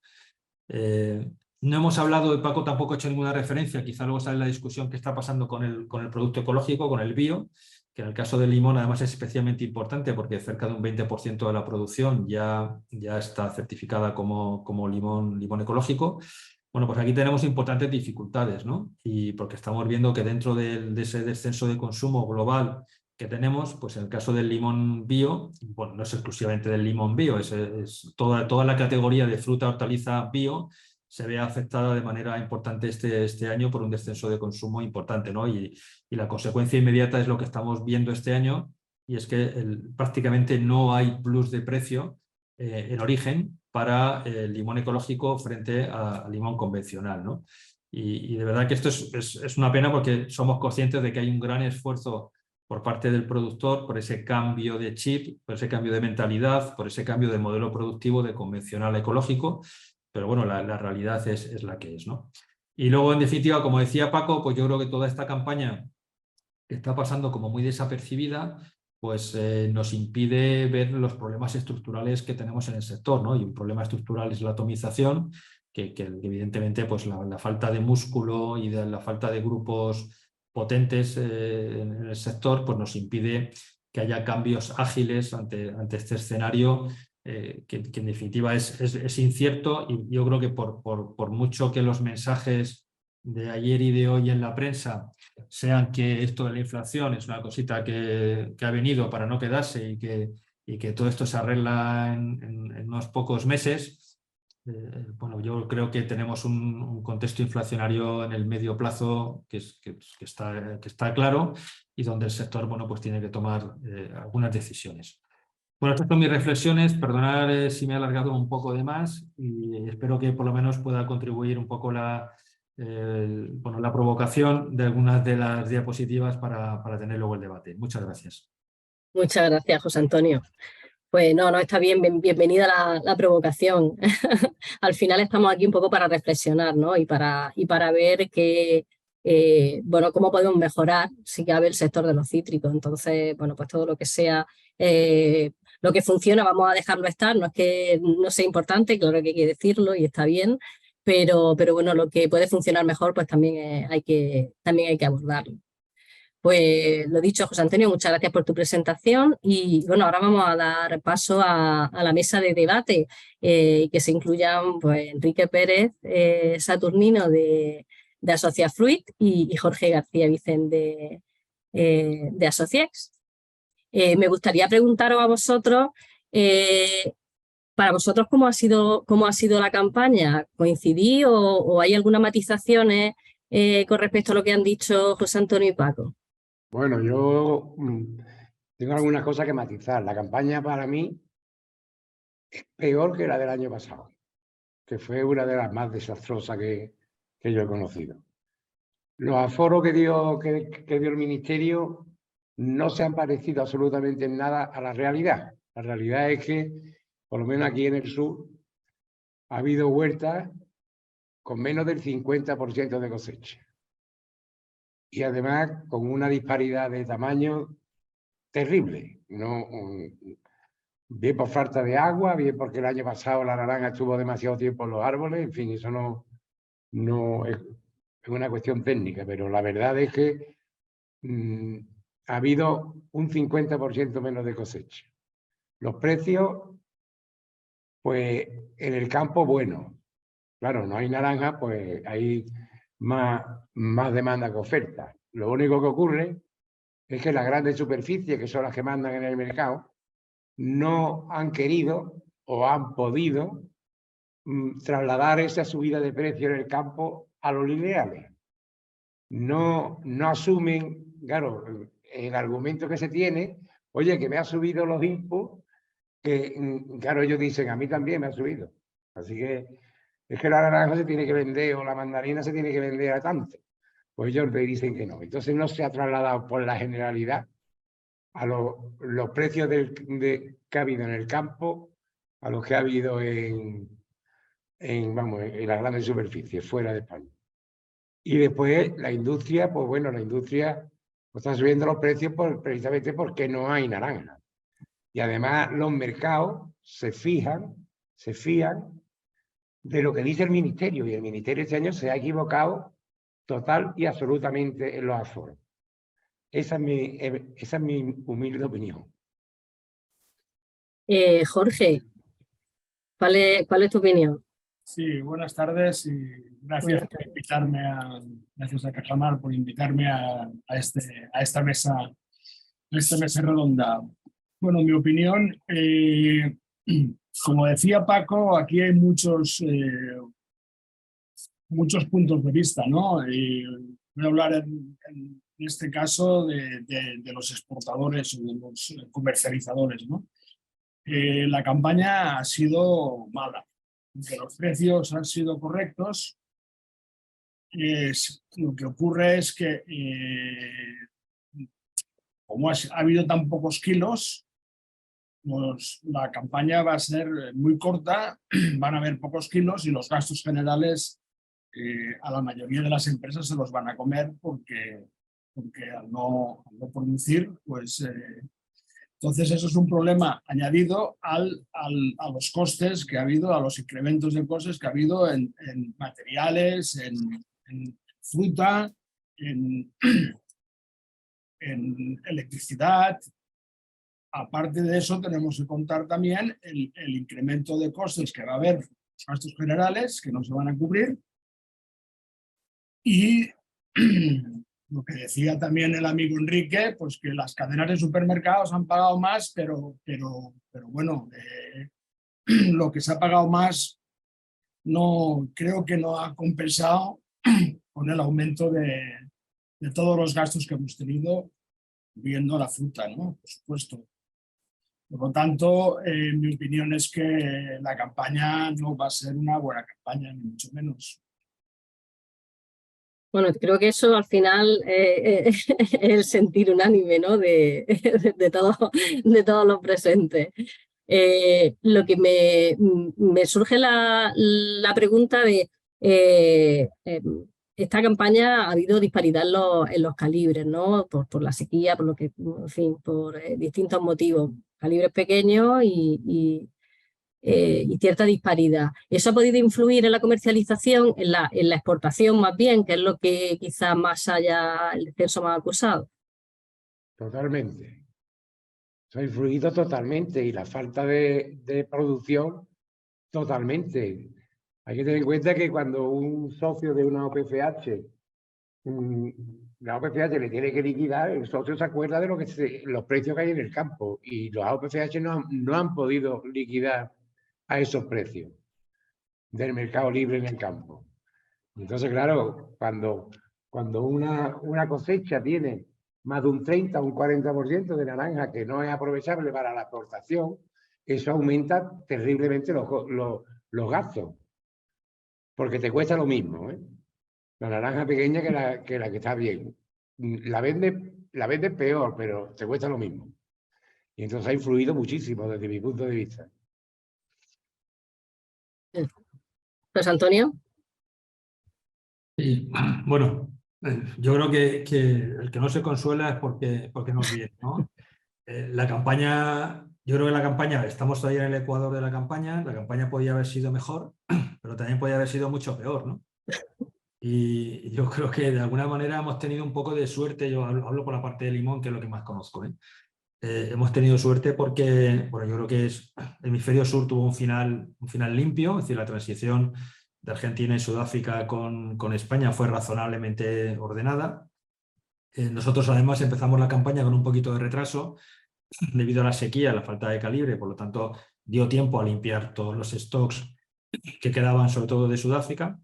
No hemos hablado, y Paco tampoco ha hecho ninguna referencia, quizá luego sale la discusión que está pasando con el producto ecológico, con el bio, que en el caso del limón además es especialmente importante porque cerca de un 20% de la producción ya está certificada como limón ecológico. Bueno, pues aquí tenemos importantes dificultades, ¿no? Y porque estamos viendo que dentro de ese descenso de consumo global que tenemos, pues en el caso del limón bio, bueno, no es exclusivamente del limón bio, es toda la categoría de fruta, hortaliza bio se ve afectada de manera importante este año por un descenso de consumo importante, ¿no? Y la consecuencia inmediata es lo que estamos viendo este año, y es que prácticamente no hay plus de precio en origen para el limón ecológico frente al limón convencional, ¿no? Y de verdad que esto es una pena porque somos conscientes de que hay un gran esfuerzo por parte del productor por ese cambio de chip, por ese cambio de mentalidad, por ese cambio de modelo productivo de convencional a ecológico, pero bueno, la realidad es la que es, ¿no? Y luego, en definitiva, como decía Paco, pues yo creo que toda esta campaña que está pasando como muy desapercibida, pues nos impide ver los problemas estructurales que tenemos en el sector, ¿no? Y un problema estructural es la atomización, que evidentemente pues la falta de músculo y la falta de grupos potentes en el sector pues nos impide que haya cambios ágiles ante este escenario que en definitiva es incierto, y yo creo que por mucho que los mensajes de ayer y de hoy en la prensa sean que esto de la inflación es una cosita que ha venido para no quedarse y que todo esto se arregla en unos pocos meses, bueno, yo creo que tenemos un contexto inflacionario en el medio plazo que está claro y donde el sector, bueno, pues tiene que tomar algunas decisiones. Bueno, estas son mis reflexiones. Perdonad si me he alargado un poco de más y espero que por lo menos pueda contribuir un poco la provocación de algunas de las diapositivas para tener luego el debate. Muchas gracias. Muchas gracias, José Antonio. Pues no, está bien, bienvenida la provocación. Al final estamos aquí un poco para reflexionar, ¿no? Y para ver cómo podemos mejorar, si cabe, el sector de los cítricos. Entonces, bueno, pues todo lo que sea, lo que funciona, vamos a dejarlo estar. No es que no sea importante, claro que hay que decirlo y está bien, pero bueno, lo que puede funcionar mejor, pues también hay que abordarlo. Pues lo dicho, José Antonio, muchas gracias por tu presentación y bueno, ahora vamos a dar paso a la mesa de debate que se incluyan pues, Enrique Pérez Saturnino de Asociafruit y Jorge García Vicente de Asociex. Me gustaría preguntaros a vosotros, para vosotros, ¿cómo ha sido la campaña? ¿Coincidí o hay algunas matizaciones con respecto a lo que han dicho José Antonio y Paco? Bueno, yo tengo algunas cosas que matizar. La campaña para mí es peor que la del año pasado, que fue una de las más desastrosas que yo he conocido. Los aforos que dio el Ministerio no se han parecido absolutamente en nada a la realidad. La realidad es que, por lo menos aquí en el sur, ha habido huertas con menos del 50% de cosecha. Y además con una disparidad de tamaño terrible. No, bien por falta de agua, bien porque el año pasado la naranja estuvo demasiado tiempo en los árboles, en fin, eso no es una cuestión técnica, pero la verdad es que ha habido un 50% menos de cosecha. Los precios, pues en el campo, bueno, claro, no hay naranja, pues hay más demanda que oferta. Lo único que ocurre es que las grandes superficies, que son las que mandan en el mercado, no han querido o han podido trasladar esa subida de precio en el campo a los lineales. No asumen, claro, el argumento que se tiene, oye, que me ha subido los inputs, que claro, ellos dicen, a mí también me ha subido. Así que es que la naranja se tiene que vender o la mandarina se tiene que vender a tanto. Pues ellos le dicen que no. Entonces no se ha trasladado por la generalidad a los precios que ha habido en el campo a los que ha habido en las grandes superficies, fuera de España. Y después la industria, pues bueno, la industria está subiendo los precios precisamente porque no hay naranja. Y además los mercados se fían de lo que dice el Ministerio, y el Ministerio este año se ha equivocado total y absolutamente en los aforos. Esa es mi humilde opinión. Jorge, ¿cuál es tu opinión? Sí, buenas tardes y gracias por invitarme gracias a Cajamar por invitarme a esta mesa redonda. Bueno, mi opinión, como decía Paco, aquí hay muchos puntos de vista, ¿no? Voy a hablar en este caso de los exportadores o de los comercializadores, ¿no? La campaña ha sido mala. Que los precios han sido correctos, lo que ocurre es que como ha habido tan pocos kilos, pues la campaña va a ser muy corta, van a haber pocos kilos y los gastos generales a la mayoría de las empresas se los van a comer porque al no producir, pues entonces eso es un problema añadido a los costes que ha habido, a los incrementos de costes que ha habido en materiales, en fruta, en electricidad. Aparte de eso tenemos que contar también el incremento de costes que va a haber, los gastos generales que no se van a cubrir y lo que decía también el amigo Enrique, pues que las cadenas de supermercados han pagado más, pero bueno, lo que se ha pagado más creo que no ha compensado con el aumento de todos los gastos que hemos tenido viendo la fruta, ¿no? Por supuesto. Por lo tanto, mi opinión es que la campaña no va a ser una buena campaña, ni mucho menos. Bueno, creo que eso al final es el sentir unánime, ¿no? de todos los presentes. Lo que me surge la pregunta de esta campaña ha habido disparidad en los calibres, ¿no? Por la sequía, por lo que, en fin, por distintos motivos. Calibres pequeños y cierta disparidad. ¿Eso ha podido influir en la comercialización, en la exportación más bien, que es lo que quizás más haya el descenso más acusado? Totalmente. Se ha influido totalmente y la falta de producción totalmente. Hay que tener en cuenta que cuando un socio de una OPFH, la OPFH le tiene que liquidar, el socio se acuerda de los precios que hay en el campo y los OPFH no han podido liquidar a esos precios del mercado libre en el campo. Entonces, claro, cuando una cosecha tiene más de un 30 o un 40% de naranja que no es aprovechable para la exportación, eso aumenta terriblemente los gastos. Porque te cuesta lo mismo, ¿eh? La naranja pequeña que la que está bien. La vende peor, pero te cuesta lo mismo. Y entonces ha influido muchísimo desde mi punto de vista. José Antonio. Y, bueno, yo creo que el que no se consuela es porque no quiere, ¿no? La campaña, yo creo que la campaña, estamos todavía en el ecuador de la campaña podía haber sido mejor, pero también podía haber sido mucho peor, ¿no? Y yo creo que de alguna manera hemos tenido un poco de suerte, yo hablo por la parte de Limón, que es lo que más conozco, ¿eh? Hemos tenido suerte porque, bueno, yo creo que el hemisferio sur tuvo un final limpio, es decir, la transición de Argentina y Sudáfrica con España fue razonablemente ordenada. Nosotros además empezamos la campaña con un poquito de retraso debido a la sequía, a la falta de calibre, por lo tanto dio tiempo a limpiar todos los stocks que quedaban sobre todo de Sudáfrica.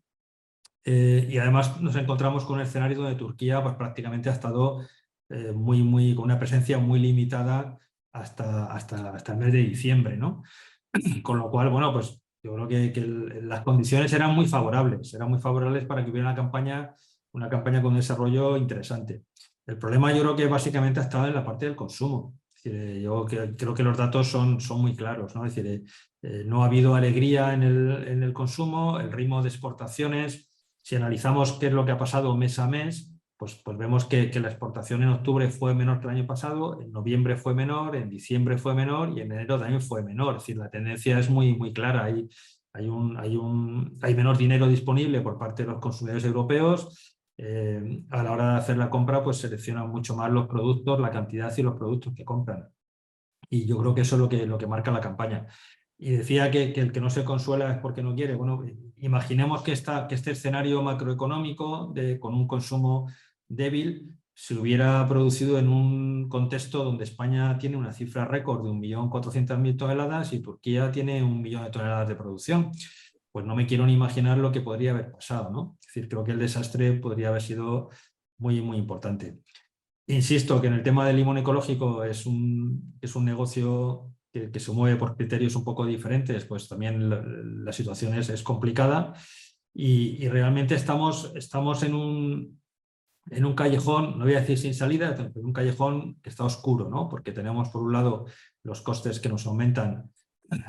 Y además nos encontramos con un escenario donde Turquía pues, prácticamente ha estado con una presencia muy limitada hasta el mes de diciembre, ¿no? Con lo cual, bueno, pues yo creo que las condiciones eran muy favorables para que hubiera una campaña con un desarrollo interesante. El problema yo creo que básicamente ha estado en la parte del consumo. Es decir, yo creo que los datos son muy claros, ¿no? Es decir, no ha habido alegría en el consumo, el ritmo de exportaciones. Si analizamos qué es lo que ha pasado mes a mes, pues vemos que la exportación en octubre fue menor que el año pasado, en noviembre fue menor, en diciembre fue menor y en enero también fue menor. Es decir, la tendencia es muy clara. Hay menor dinero disponible por parte de los consumidores europeos. A la hora de hacer la compra, pues seleccionan mucho más los productos, la cantidad y los productos que compran. Y yo creo que eso es lo que marca la campaña. Y decía que el que no se consuela es porque no quiere. Bueno, imaginemos que este escenario macroeconómico con un consumo débil se hubiera producido en un contexto donde España tiene una cifra récord de 1.400.000 toneladas y Turquía tiene 1 millón de toneladas de producción. Pues no me quiero ni imaginar lo que podría haber pasado, ¿no? Es decir, creo que el desastre podría haber sido muy importante. Insisto que en el tema del limón ecológico es un negocio que se mueve por criterios un poco diferentes, pues también la situación es complicada y realmente estamos en un callejón, no voy a decir sin salida, pero un callejón que está oscuro, ¿no? Porque tenemos por un lado los costes que nos aumentan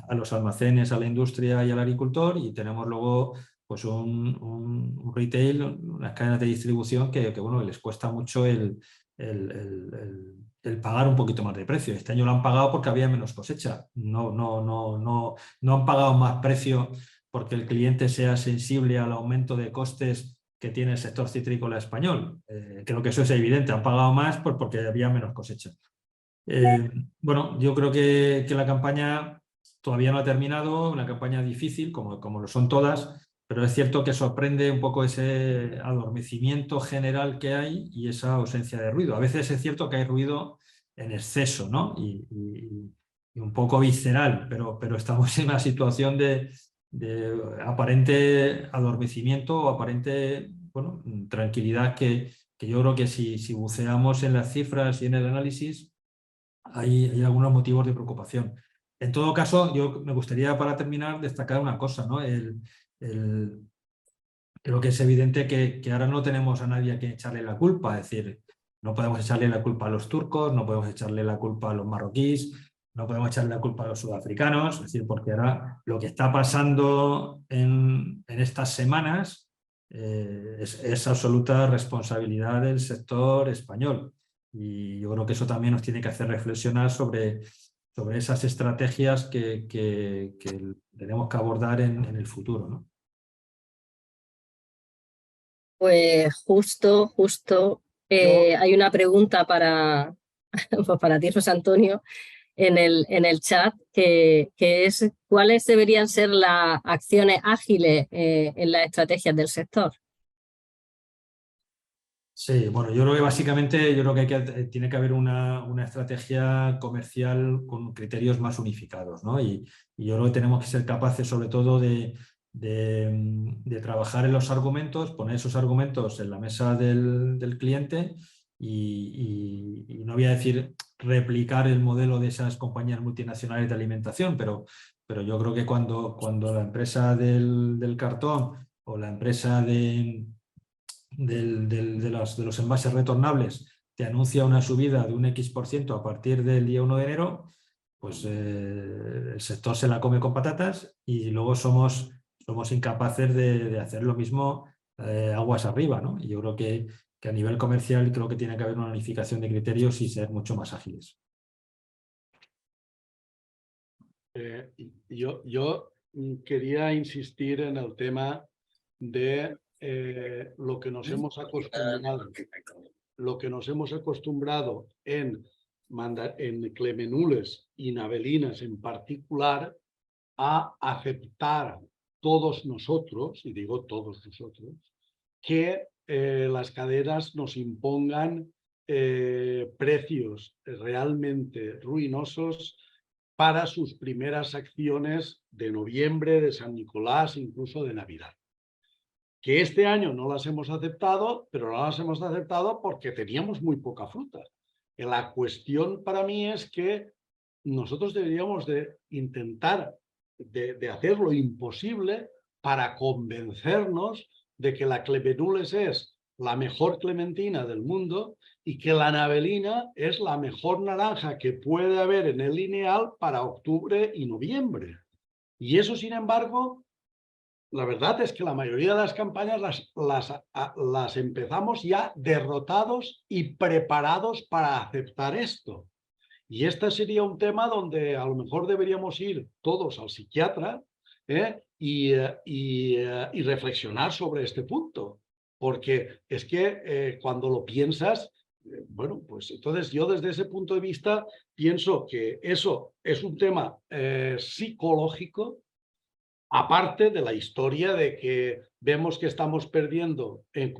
a los almacenes, a la industria y al agricultor y tenemos luego pues un retail, unas cadenas de distribución que bueno, les cuesta mucho el pagar un poquito más de precio. Este año lo han pagado porque había menos cosecha. No han pagado más precio porque el cliente sea sensible al aumento de costes que tiene el sector citrícola español. Creo que eso es evidente. Han pagado más porque había menos cosecha. Bueno, yo creo que la campaña todavía no ha terminado, una campaña difícil, como lo son todas, pero es cierto que sorprende un poco ese adormecimiento general que hay y esa ausencia de ruido. A veces es cierto que hay ruido en exceso, ¿no? y un poco visceral, pero estamos en una situación de aparente adormecimiento o aparente tranquilidad que yo creo que si buceamos en las cifras y en el análisis hay algunos motivos de preocupación. En todo caso, me gustaría para terminar destacar una cosa, ¿no? Creo que es evidente que ahora no tenemos a nadie a quien echarle la culpa, es decir, no podemos echarle la culpa a los turcos, no podemos echarle la culpa a los marroquíes, no podemos echarle la culpa a los sudafricanos, es decir, porque ahora lo que está pasando en estas semanas es absoluta responsabilidad del sector español. Y yo creo que eso también nos tiene que hacer reflexionar sobre esas estrategias que tenemos que abordar en el futuro, ¿no? Pues justo, hay una pregunta para, pues para ti, José Antonio, en el chat, que es ¿cuáles deberían ser las acciones ágiles en las estrategias del sector? Sí, bueno, yo creo que básicamente tiene que haber una estrategia comercial con criterios más unificados, ¿no? Y yo creo que tenemos que ser capaces sobre todo de trabajar en los argumentos, poner esos argumentos en la mesa del cliente y no voy a decir replicar el modelo de esas compañías multinacionales de alimentación, pero yo creo que cuando la empresa del cartón o la empresa de los envases retornables te anuncia una subida de un X% a partir del día 1 de enero, pues el sector se la come con patatas y luego somos somos incapaces de hacer lo mismo aguas arriba, ¿no? Y yo creo que a nivel comercial creo que tiene que haber una unificación de criterios y ser mucho más ágiles. Yo quería insistir en el tema de lo que nos hemos acostumbrado en Clemenules y Navelinas en particular a aceptar todos nosotros, y digo todos nosotros, que las cadenas nos impongan precios realmente ruinosos para sus primeras acciones de noviembre, de San Nicolás, incluso de Navidad. Que este año no las hemos aceptado, pero no las hemos aceptado porque teníamos muy poca fruta. La cuestión para mí es que nosotros deberíamos de intentar de hacer lo imposible para convencernos de que la Clemenules es la mejor clementina del mundo y que la Navelina es la mejor naranja que puede haber en el lineal para octubre y noviembre. Y eso, sin embargo, la verdad es que la mayoría de las campañas las empezamos ya derrotados y preparados para aceptar esto. Y este sería un tema donde a lo mejor deberíamos ir todos al psiquiatra y reflexionar sobre este punto. Porque es que cuando lo piensas, bueno, pues entonces yo desde ese punto de vista pienso que eso es un tema psicológico, aparte de la historia de que vemos que estamos perdiendo en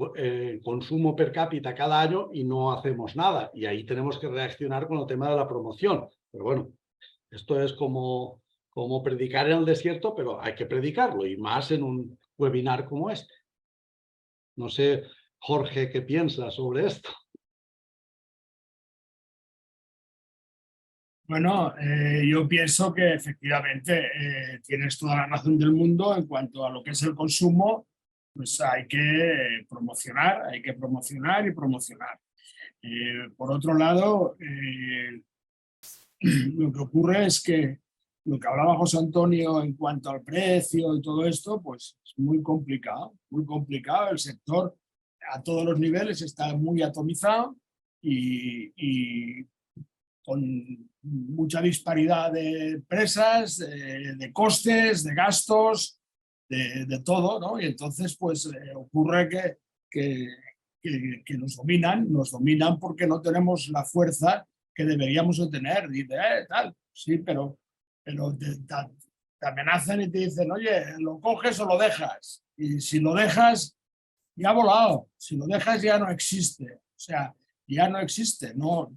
consumo per cápita cada año y no hacemos nada. Y ahí tenemos que reaccionar con el tema de la promoción. Pero bueno, esto es como predicar en el desierto, pero hay que predicarlo, y más en un webinar como este. No sé, Jorge, ¿qué piensas sobre esto? Bueno, yo pienso que efectivamente tienes toda la razón del mundo en cuanto a lo que es el consumo, pues hay que promocionar y promocionar. Por otro lado, lo que ocurre es que lo que hablaba José Antonio en cuanto al precio y todo esto, pues es muy complicado, muy complicado. El sector a todos los niveles está muy atomizado y con mucha disparidad de empresas, de costes, de gastos, de todo, ¿no? Y entonces pues ocurre que nos dominan porque no tenemos la fuerza que deberíamos de tener. Dice, tal, sí, pero te amenazan y te dicen, oye, ¿lo coges o lo dejas? Y si lo dejas, ya ha volado. Si lo dejas, ya no existe. O sea, ya no existe, ¿no?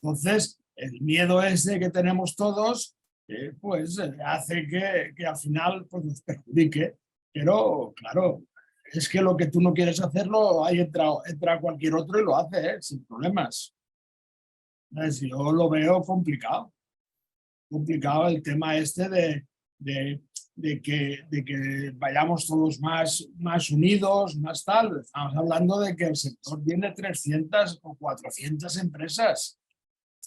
Entonces, el miedo ese que tenemos todos, pues hace que al final pues, nos perjudique. Pero, claro, es que lo que tú no quieres hacerlo, ahí entra cualquier otro y lo hace, sin problemas. Entonces, yo lo veo complicado. Complicado el tema este de que vayamos todos más unidos, más tal. Estamos hablando de que el sector tiene 300 o 400 empresas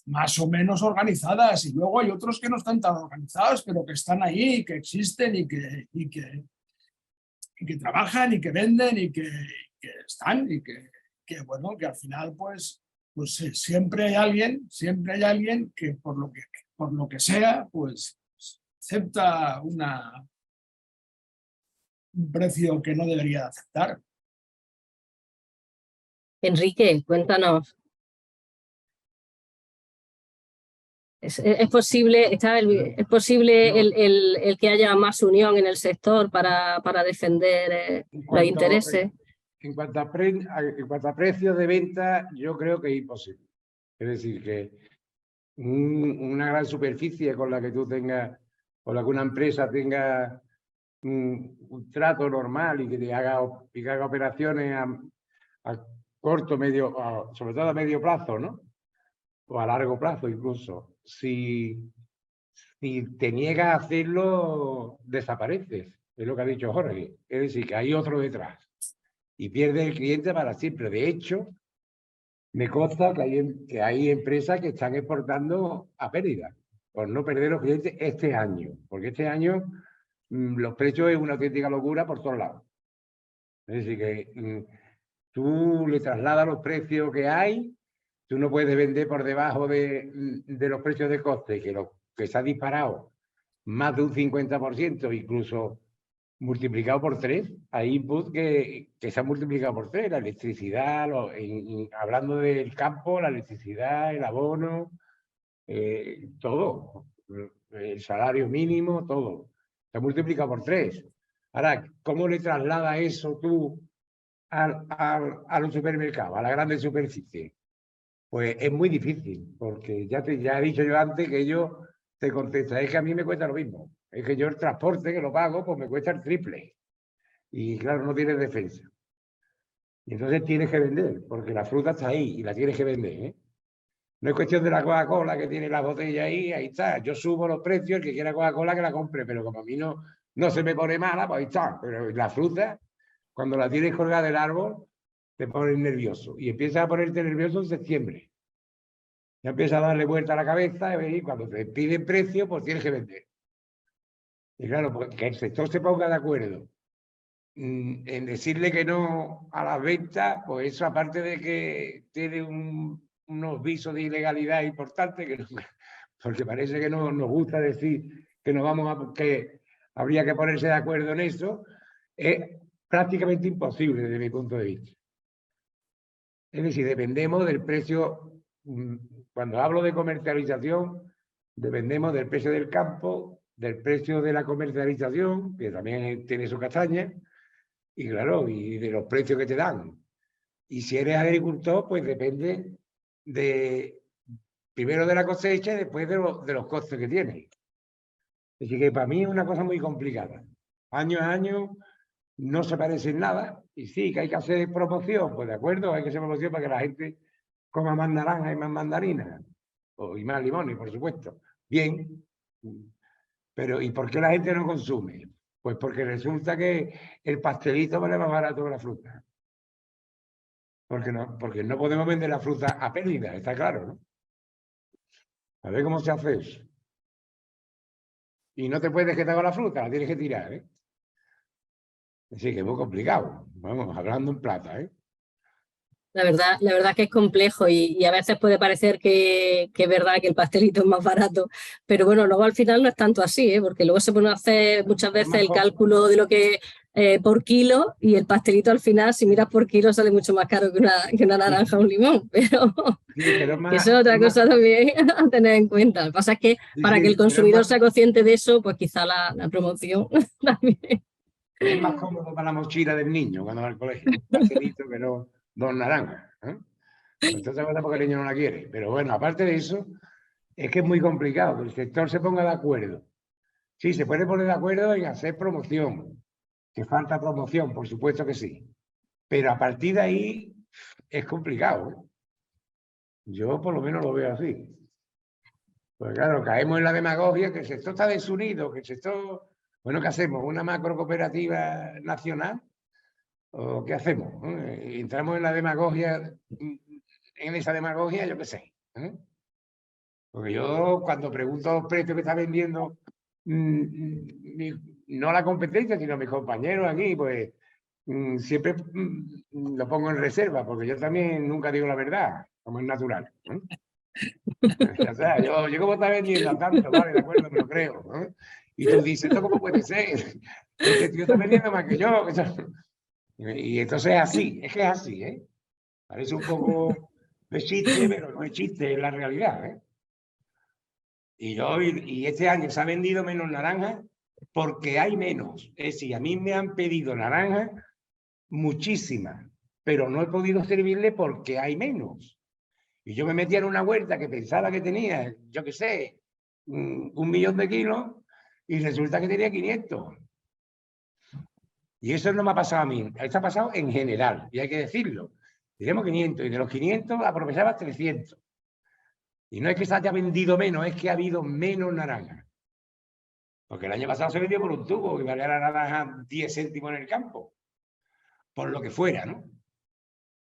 más o menos organizadas, y luego hay otros que no están tan organizados, pero que están ahí, que existen y que trabajan y que venden y que están y que bueno, que al final pues siempre hay alguien que por lo que sea pues acepta un precio que no debería aceptar. Enrique, cuéntanos. ¿Es posible el que haya más unión en el sector para defender los intereses? En cuanto a precios de venta, yo creo que es imposible. Es decir, que una gran superficie con la que tú tengas, con la que una empresa tenga un trato normal y que haga operaciones a corto, medio, sobre todo a medio plazo, ¿no? O a largo plazo incluso. Si te niegas a hacerlo, desapareces. Es lo que ha dicho Jorge. Es decir, que hay otro detrás. Y pierde el cliente para siempre. De hecho, me consta que hay empresas que están exportando a pérdida, por no perder los clientes este año. Porque este año los precios es una auténtica locura por todos lados. Es decir, que tú le trasladas los precios que hay, tú no puedes vender por debajo de los precios de coste, que se ha disparado más de un 50%, incluso multiplicado por 3. Hay inputs que se han multiplicado por 3, la electricidad, hablando del campo, la electricidad, el abono, todo, el salario mínimo, todo. Se ha multiplicado por 3. Ahora, ¿cómo le traslada eso tú a los supermercados, a la grande superficie? Pues es muy difícil, porque ya he dicho yo antes que ellos te contestan, es que a mí me cuesta lo mismo. Es que yo el transporte que lo pago, pues me cuesta el triple. Y claro, no tienes defensa. Y entonces tienes que vender, porque la fruta está ahí y la tienes que vender, ¿eh? No es cuestión de la Coca-Cola que tiene la botella ahí está. Yo subo los precios, el que quiera Coca-Cola que la compre, pero como a mí no se me pone mala, pues ahí está. Pero la fruta, cuando la tienes colgada del árbol, te pones nervioso. Y empiezas a ponerte nervioso en septiembre. Ya empieza a darle vuelta a la cabeza y cuando te piden precio, pues tienes que vender. Y claro, pues que el sector se ponga de acuerdo en decirle que no a las ventas, pues eso aparte de que tiene unos visos de ilegalidad importantes, porque parece que no nos gusta decir que que habría que ponerse de acuerdo en eso, es prácticamente imposible desde mi punto de vista. Es decir, dependemos del precio. Cuando hablo de comercialización, dependemos del precio del campo, del precio de la comercialización, que también tiene su castaña, y claro, y de los precios que te dan. Y si eres agricultor, pues depende primero de la cosecha y después de los costes que tienes. Así que para mí es una cosa muy complicada. Año a año no se parece en nada, y sí, que hay que hacer promoción, pues de acuerdo, hay que hacer promoción para que la gente coma más naranja y más mandarina, y más limones, por supuesto. Bien, pero ¿y por qué la gente no consume? Pues porque resulta que el pastelito vale más barato que la fruta. Porque no podemos vender la fruta a pérdida, está claro, ¿no? A ver cómo se hace eso. Y no te puedes quedar con la fruta, la tienes que tirar, ¿eh? Así que es muy complicado. Vamos, hablando en plata, ¿eh? La verdad que es complejo y a veces puede parecer que es verdad que el pastelito es más barato, pero bueno, luego al final no es tanto así, ¿eh? Porque luego se pone a hacer muchas veces el cálculo de lo que por kilo y el pastelito al final, si miras por kilo, sale mucho más caro que una naranja o un limón, pero eso es otra cosa también a tener en cuenta. Lo que pasa es que para que el consumidor sea consciente de eso, pues quizá la promoción también. Es más cómodo para la mochila del niño cuando va al colegio, un pastelito que no 2 naranjas, ¿eh? Entonces, porque el niño no la quiere. Pero bueno, aparte de eso, es que es muy complicado que el sector se ponga de acuerdo. Sí, se puede poner de acuerdo en hacer promoción, que falta promoción, por supuesto que sí. Pero a partir de ahí es complicado, ¿eh? Yo por lo menos lo veo así. Pues claro, caemos en la demagogia, que el sector está desunido, que el sector... Bueno, ¿qué hacemos? ¿Una macro cooperativa nacional? ¿O qué hacemos? ¿Entramos en la demagogia, en esa demagogia? Yo qué sé, ¿eh? Porque yo cuando pregunto los precios que está vendiendo, no la competencia, sino mis compañeros aquí, pues siempre lo pongo en reserva, porque yo también nunca digo la verdad, como es natural, ¿eh? O sea, yo como está vendiendo a tanto, vale, de acuerdo, me lo creo, ¿eh? Y tú dices, ¿esto cómo puede ser? Este tío está vendiendo más que yo. Y entonces es así, es que es así, ¿eh? Parece un poco de chiste, pero no es chiste, es la realidad, ¿eh? Y este año se ha vendido menos naranjas porque hay menos. Es decir, a mí me han pedido naranjas muchísimas, pero no he podido servirle porque hay menos. Y yo me metí en una huerta que pensaba que tenía, yo qué sé, 1 millón de kilos y resulta que tenía 500. Y eso no me ha pasado a mí, esto ha pasado en general, y hay que decirlo. Tenemos 500 y de los 500 aprovechaba 300. Y no es que se haya vendido menos, es que ha habido menos naranjas. Porque el año pasado se vendió por un tubo, que valía la naranja 10 céntimos en el campo. Por lo que fuera, ¿no?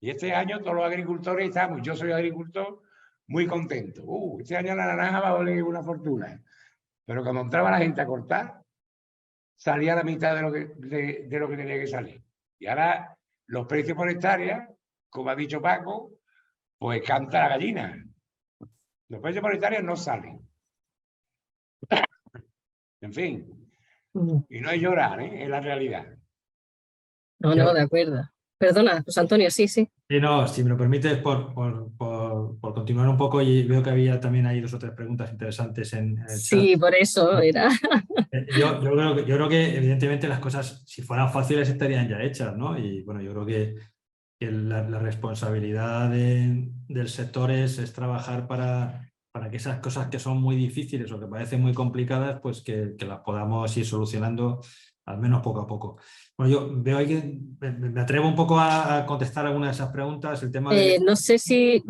Y este año todos los agricultores estamos, yo soy agricultor, muy contento. Este año la naranja va a valer una fortuna. Pero cuando entraba la gente a cortar, salía la mitad de lo que tenía que salir. Y ahora los precios por hectárea, como ha dicho Paco, pues canta la gallina. Los precios por hectárea no salen. En fin, y no es llorar, ¿eh? Es la realidad. No, no, de acuerdo. Perdona, José Antonio, sí, sí. Sí, no, si me lo permites, por continuar un poco, y veo que había también ahí 2 o 3 preguntas interesantes en el chat. Sí, por eso era. Yo creo que evidentemente las cosas, si fueran fáciles, estarían ya hechas, ¿no? Y bueno, yo creo que la responsabilidad del sector es trabajar para que esas cosas que son muy difíciles o que parecen muy complicadas, pues que las podamos ir solucionando al menos poco a poco. Bueno, yo veo ahí que me atrevo un poco a contestar algunas de esas preguntas. El tema de... No sé si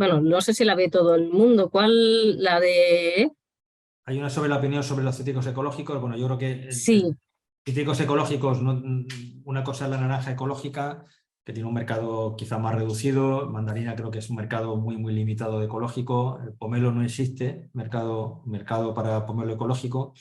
la ve todo el mundo. ¿Cuál? La de... Hay una sobre la opinión sobre los cítricos ecológicos. Bueno, yo creo que Sí, cítricos ecológicos, una cosa es la naranja ecológica, que tiene un mercado quizá más reducido. Mandarina creo que es un mercado muy, muy limitado de ecológico. El pomelo no existe, mercado para pomelo ecológico,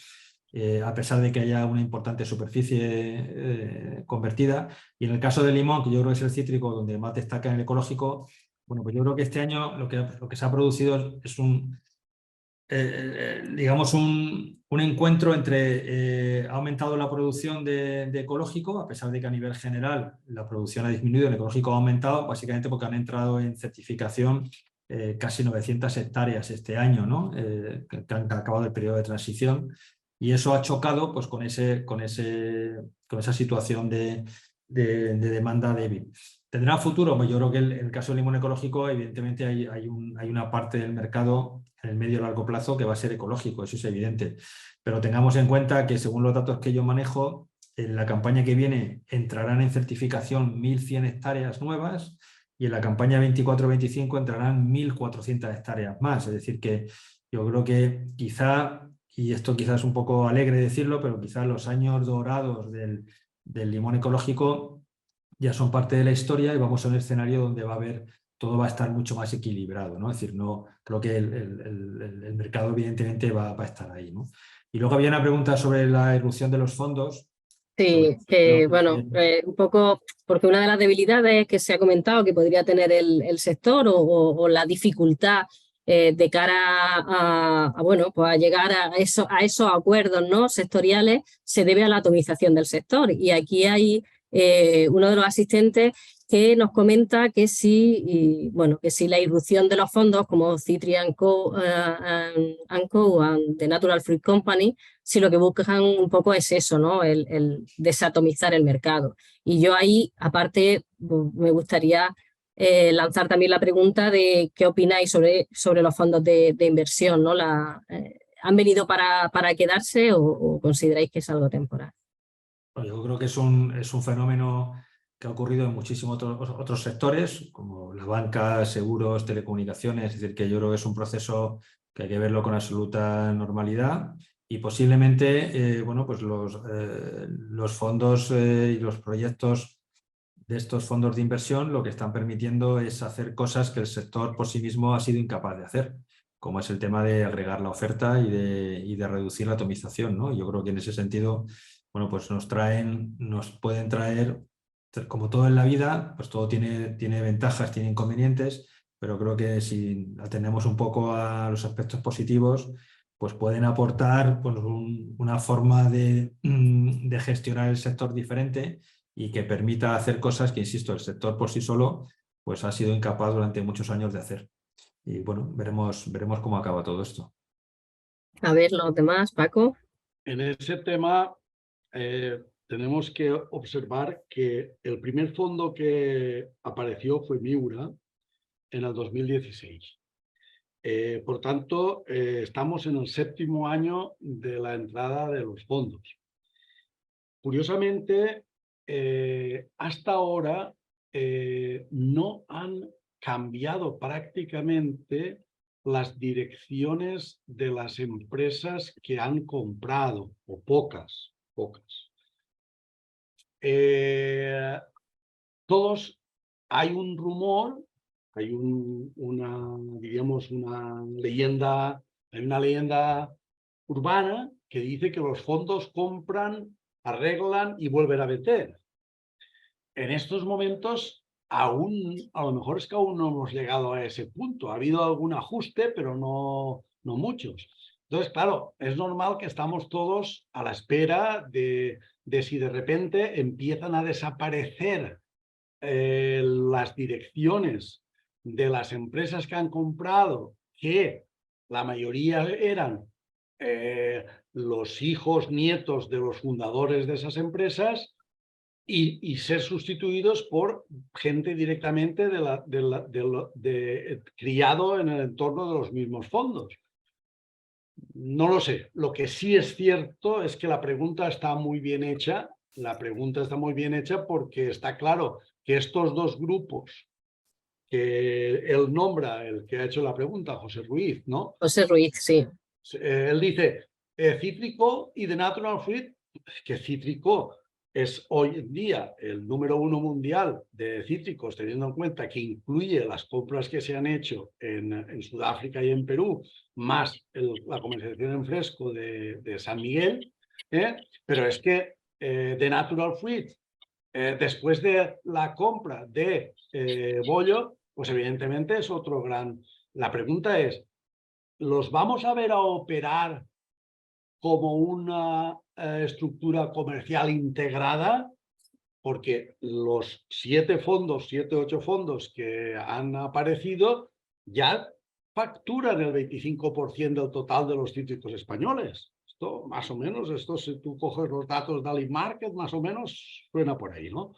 a pesar de que haya una importante superficie convertida. Y en el caso del limón, que yo creo que es el cítrico donde más destaca en el ecológico, bueno, pues yo creo que este año lo que se ha producido es digamos un encuentro entre ha aumentado la producción de ecológico, a pesar de que a nivel general la producción ha disminuido, el ecológico ha aumentado, básicamente porque han entrado en certificación casi 900 hectáreas este año, ¿no? Que han acabado el periodo de transición, y eso ha chocado pues, con esa situación de demanda débil. ¿Tendrá futuro? Pues yo creo que en el caso del limón ecológico, evidentemente hay una parte del mercado en el medio y largo plazo que va a ser ecológico, eso es evidente. Pero tengamos en cuenta que según los datos que yo manejo, en la campaña que viene entrarán en certificación 1.100 hectáreas nuevas y en la campaña 24-25 entrarán 1.400 hectáreas más. Es decir, que yo creo que quizá, y esto quizás es un poco alegre decirlo, pero quizá los años dorados del limón ecológico ya son parte de la historia y vamos a un escenario donde todo va a estar mucho más equilibrado, ¿no? Es decir, no, creo que el mercado evidentemente va a estar ahí, ¿no? Y luego había una pregunta sobre la irrupción de los fondos. sí, que bueno, un poco, porque una de las debilidades que se ha comentado que podría tener el sector o la dificultad de cara bueno, pues a llegar a esos acuerdos, ¿no?, sectoriales, se debe a la atomización del sector. Y aquí hay uno de los asistentes que nos comenta que si la irrupción de los fondos como Citri & Co. And The Natural Fruit Company, si lo que buscan un poco es eso, ¿no?, el desatomizar el mercado. Y yo ahí, aparte, me gustaría lanzar también la pregunta de qué opináis sobre los fondos de inversión, ¿no? ¿Han venido para quedarse o consideráis que es algo temporal? Yo creo que es un fenómeno que ha ocurrido en muchísimos otros sectores, como la banca, seguros, telecomunicaciones. Es decir, que yo creo que es un proceso que hay que verlo con absoluta normalidad y posiblemente bueno, pues los fondos y los proyectos de estos fondos de inversión lo que están permitiendo es hacer cosas que el sector por sí mismo ha sido incapaz de hacer, como es el tema de agregar la oferta y de reducir la atomización, ¿no? Yo creo que en ese sentido, bueno, pues nos pueden traer, como todo en la vida, pues todo tiene ventajas, tiene inconvenientes, pero creo que si atendemos un poco a los aspectos positivos, pues pueden aportar pues, una forma de gestionar el sector diferente y que permita hacer cosas que, insisto, el sector por sí solo pues, ha sido incapaz durante muchos años de hacer. Y bueno, veremos cómo acaba todo esto. A ver, los demás, Paco. En ese tema tenemos que observar que el primer fondo que apareció fue Miura en el 2016. Por tanto, estamos en el 7º año de la entrada de los fondos. Curiosamente, hasta ahora no han cambiado prácticamente las direcciones de las empresas que han comprado, o pocas. Todos, hay un rumor, hay una leyenda urbana que dice que los fondos compran arreglan y vuelven a vender. En estos momentos aún, a lo mejor es que aún no hemos llegado a ese punto. Ha habido algún ajuste, pero no muchos. Entonces, claro, es normal que estamos todos a la espera de si de repente empiezan a desaparecer las direcciones de las empresas que han comprado, que la mayoría eran los hijos, nietos de los fundadores de esas empresas, y ser sustituidos por gente directamente criado en el entorno de los mismos fondos. No lo sé. Lo que sí es cierto es que la pregunta está muy bien hecha. La pregunta está muy bien hecha porque está claro que estos dos grupos que él nombra, el que ha hecho la pregunta, José Ruiz, ¿no? José Ruiz, sí. Él dice cítrico y de natural fruit, que cítrico es hoy en día el número 1 mundial de cítricos, teniendo en cuenta que incluye las compras que se han hecho en Sudáfrica y en Perú, más la comercialización en fresco de San Miguel, pero es que de Natural Fruit, después de la compra de Bollo, pues evidentemente es otro gran... La pregunta es, ¿los vamos a ver a operar como una estructura comercial integrada? Porque los 7 o 8 fondos que han aparecido ya facturan el 25% del total de los cítricos españoles. Esto, más o menos, esto si tú coges los datos de AliMarket, más o menos suena por ahí, ¿no?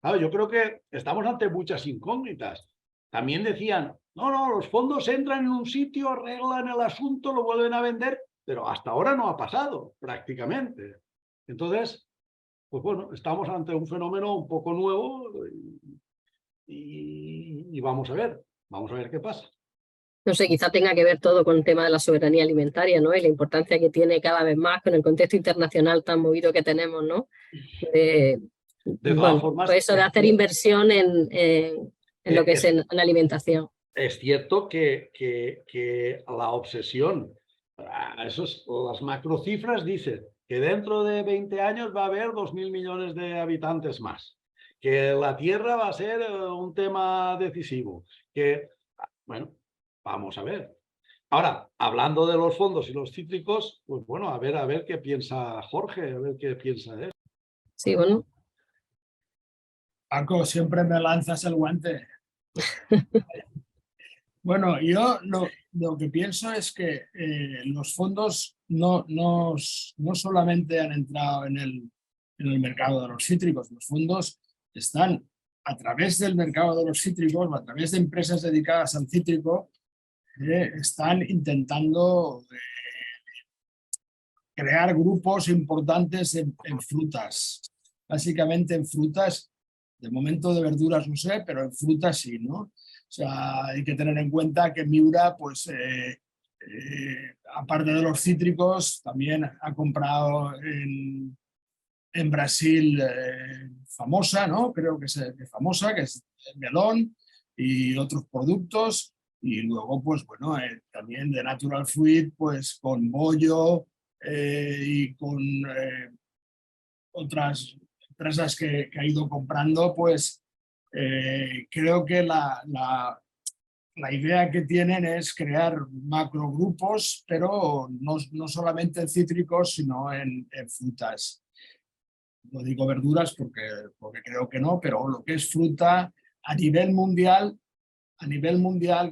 Claro, yo creo que estamos ante muchas incógnitas. También decían, no, los fondos entran en un sitio, arreglan el asunto, lo vuelven a vender, pero hasta ahora no ha pasado, prácticamente. Entonces, pues bueno, estamos ante un fenómeno un poco nuevo y vamos a ver qué pasa. No sé, quizá tenga que ver todo con el tema de la soberanía alimentaria, ¿no? Y la importancia que tiene cada vez más con el contexto internacional tan movido que tenemos, ¿no? De todas formas, pues eso de hacer inversión en lo que es en alimentación. Es cierto que la obsesión, las macrocifras dicen que dentro de 20 años va a haber 2.000 millones de habitantes más, que la tierra va a ser un tema decisivo, que, bueno, vamos a ver. Ahora, hablando de los fondos y los cítricos, pues bueno, a ver qué piensa Jorge, a ver qué piensa de eso. Sí, bueno. Paco, siempre me lanzas el guante. Bueno, yo lo que pienso es que los fondos no solamente han entrado en el mercado de los cítricos, los fondos están a través del mercado de los cítricos, a través de empresas dedicadas al cítrico, están intentando crear grupos importantes en frutas, básicamente en frutas, de momento de verduras no sé, pero en frutas sí, ¿no? O sea, hay que tener en cuenta que Miura, pues, aparte de los cítricos, también ha comprado en Brasil Famosa, ¿no? Creo que es Famosa, que es melón y otros productos. Y luego, pues bueno, también de Natural Fruit, pues con Bollo y con otras empresas que ha ido comprando, pues creo que la idea que tienen es crear macrogrupos, pero no solamente en cítricos, sino en frutas. No digo verduras porque creo que no, pero lo que es fruta a nivel mundial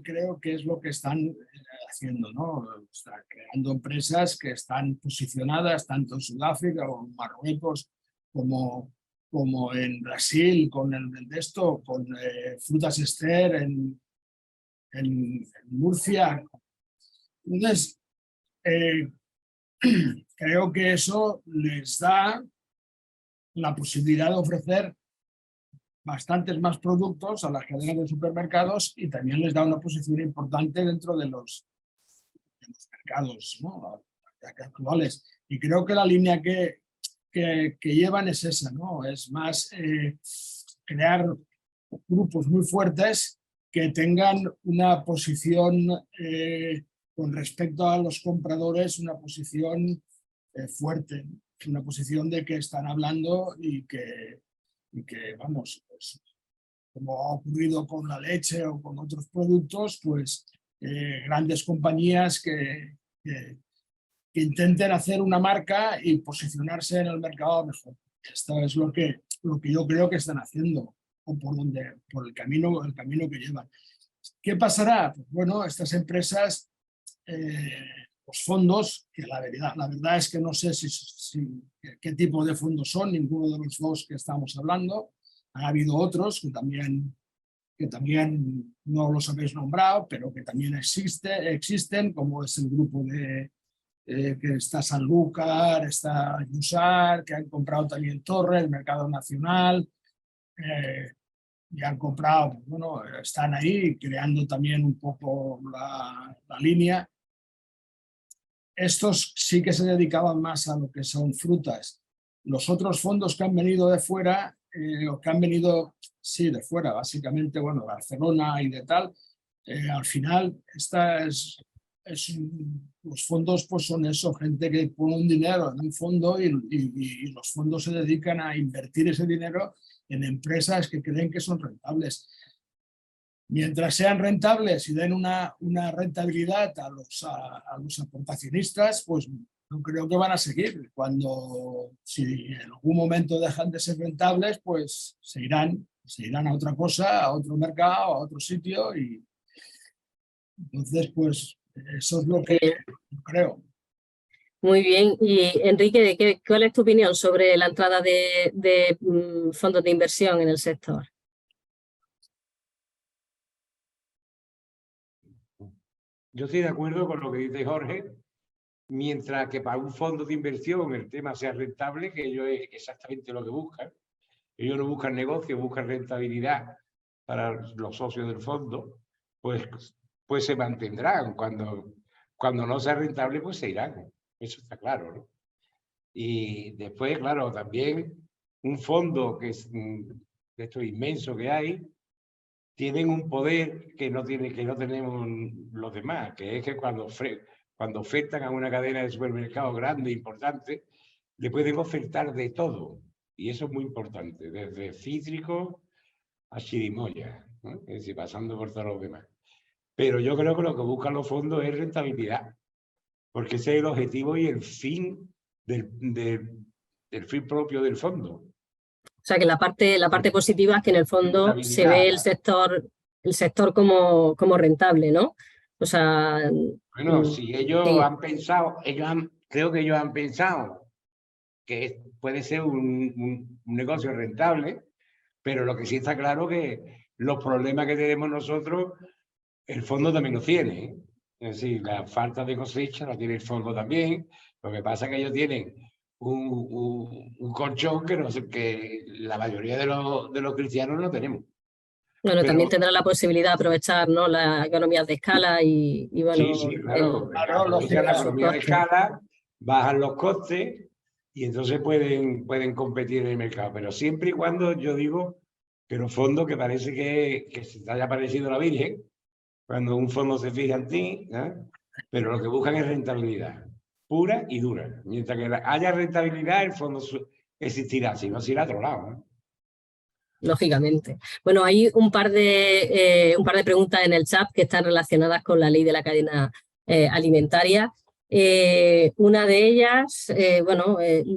creo que es lo que están haciendo, ¿no? Están creando empresas que están posicionadas tanto en Sudáfrica o en Marruecos como en Brasil, con con Frutas Ester en Murcia. Entonces, creo que eso les da la posibilidad de ofrecer bastantes más productos a las cadenas de supermercados y también les da una posición importante dentro de los mercados, ¿no? Actuales. Y creo que la línea que llevan es esa, ¿no? Es más crear grupos muy fuertes que tengan una posición con respecto a los compradores, una posición fuerte. una posición de que están hablando y que vamos, pues, como ha ocurrido con la leche o con otros productos, pues grandes compañías que intenten hacer una marca y posicionarse en el mercado mejor. Esto es lo que yo creo que están haciendo, o por el camino que llevan. ¿Qué pasará? Pues bueno, estas empresas, los fondos, que la verdad es que no sé qué tipo de fondos son, ninguno de los dos que estamos hablando. Ha habido otros que también no los habéis nombrado, pero que también existen, como es el grupo que está Sanlúcar, está Yusar, que han comprado también Torre, el Mercado Nacional, y han comprado, pues bueno, están ahí creando también un poco la línea. Estos sí que se dedicaban más a lo que son frutas. Los otros fondos que han venido de fuera, o que han venido, sí, de fuera, básicamente, bueno, Barcelona y de tal, al final los fondos pues son eso, gente que pone un dinero en un fondo y los fondos se dedican a invertir ese dinero en empresas que creen que son rentables. Mientras sean rentables y den una rentabilidad a los aportacionistas, pues no creo que van a seguir. Si en algún momento dejan de ser rentables, pues se irán a otra cosa, a otro mercado, a otro sitio, y entonces pues eso es lo que yo creo. Muy bien. Y Enrique, ¿cuál es tu opinión sobre la entrada de fondos de inversión en el sector? Yo estoy de acuerdo con lo que dice Jorge, mientras que para un fondo de inversión el tema sea rentable, que ellos es exactamente lo que buscan. Ellos no buscan negocio, buscan rentabilidad para los socios del fondo, pues se mantendrán. Cuando no sea rentable, pues se irán. Eso está claro, ¿no? Y después, claro, también un fondo que es de esto inmenso que hay, tienen un poder que no tenemos los demás, que es que cuando ofertan a una cadena de supermercados grande, importante, le pueden ofertar de todo. Y eso es muy importante, desde cítricos a chirimoya, ¿no? Es decir, pasando por todos los demás. Pero yo creo que lo que buscan los fondos es rentabilidad, porque ese es el objetivo y el fin del fin propio del fondo. O sea que la parte positiva es que en el fondo se ve el sector como rentable, ¿no? O sea, bueno, si ellos sí. han pensado, creo que ellos han pensado que puede ser un negocio rentable, pero lo que sí está claro que los problemas que tenemos nosotros, el fondo también los tiene, ¿eh? Es decir, la falta de cosecha la tiene el fondo también. Lo que pasa es que ellos tienen un colchón que la mayoría de los cristianos no tenemos. Bueno, Pero también tendrá la posibilidad de aprovechar, ¿no?, las economías de escala y bueno, sí, claro. lógico, La economía de escala, bajan los costes y entonces pueden competir en el mercado. Pero siempre y cuando yo digo que los fondos, que parece que se te haya parecido la Virgen, cuando un fondo se fija en ti, ¿eh? Pero lo que buscan es rentabilidad pura y dura. Mientras que haya rentabilidad, el fondo existirá, si no, será a otro lado, ¿no? lógicamente. Bueno, hay un par de preguntas en el chat que están relacionadas con la ley de la cadena alimentaria. Una de ellas,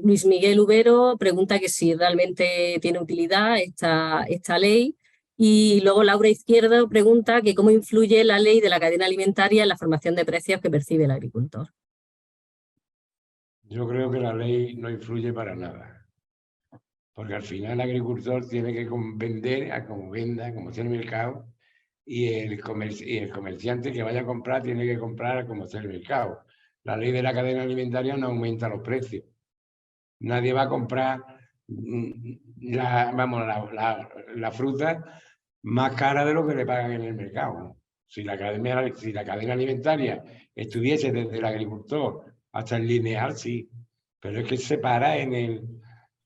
Luis Miguel Ubero pregunta que si realmente tiene utilidad esta ley. Y luego Laura Izquierdo pregunta que cómo influye la ley de la cadena alimentaria en la formación de precios que percibe el agricultor. Yo creo que la ley no influye para nada. Porque al final el agricultor tiene que vender a como venda, como esté el mercado, y el comerciante que vaya a comprar tiene que comprar a como esté el mercado. La ley de la cadena alimentaria no aumenta los precios. Nadie va a comprar la fruta más cara de lo que le pagan en el mercado. Si la cadena alimentaria estuviese desde el agricultor hasta el lineal, sí, pero es que se para en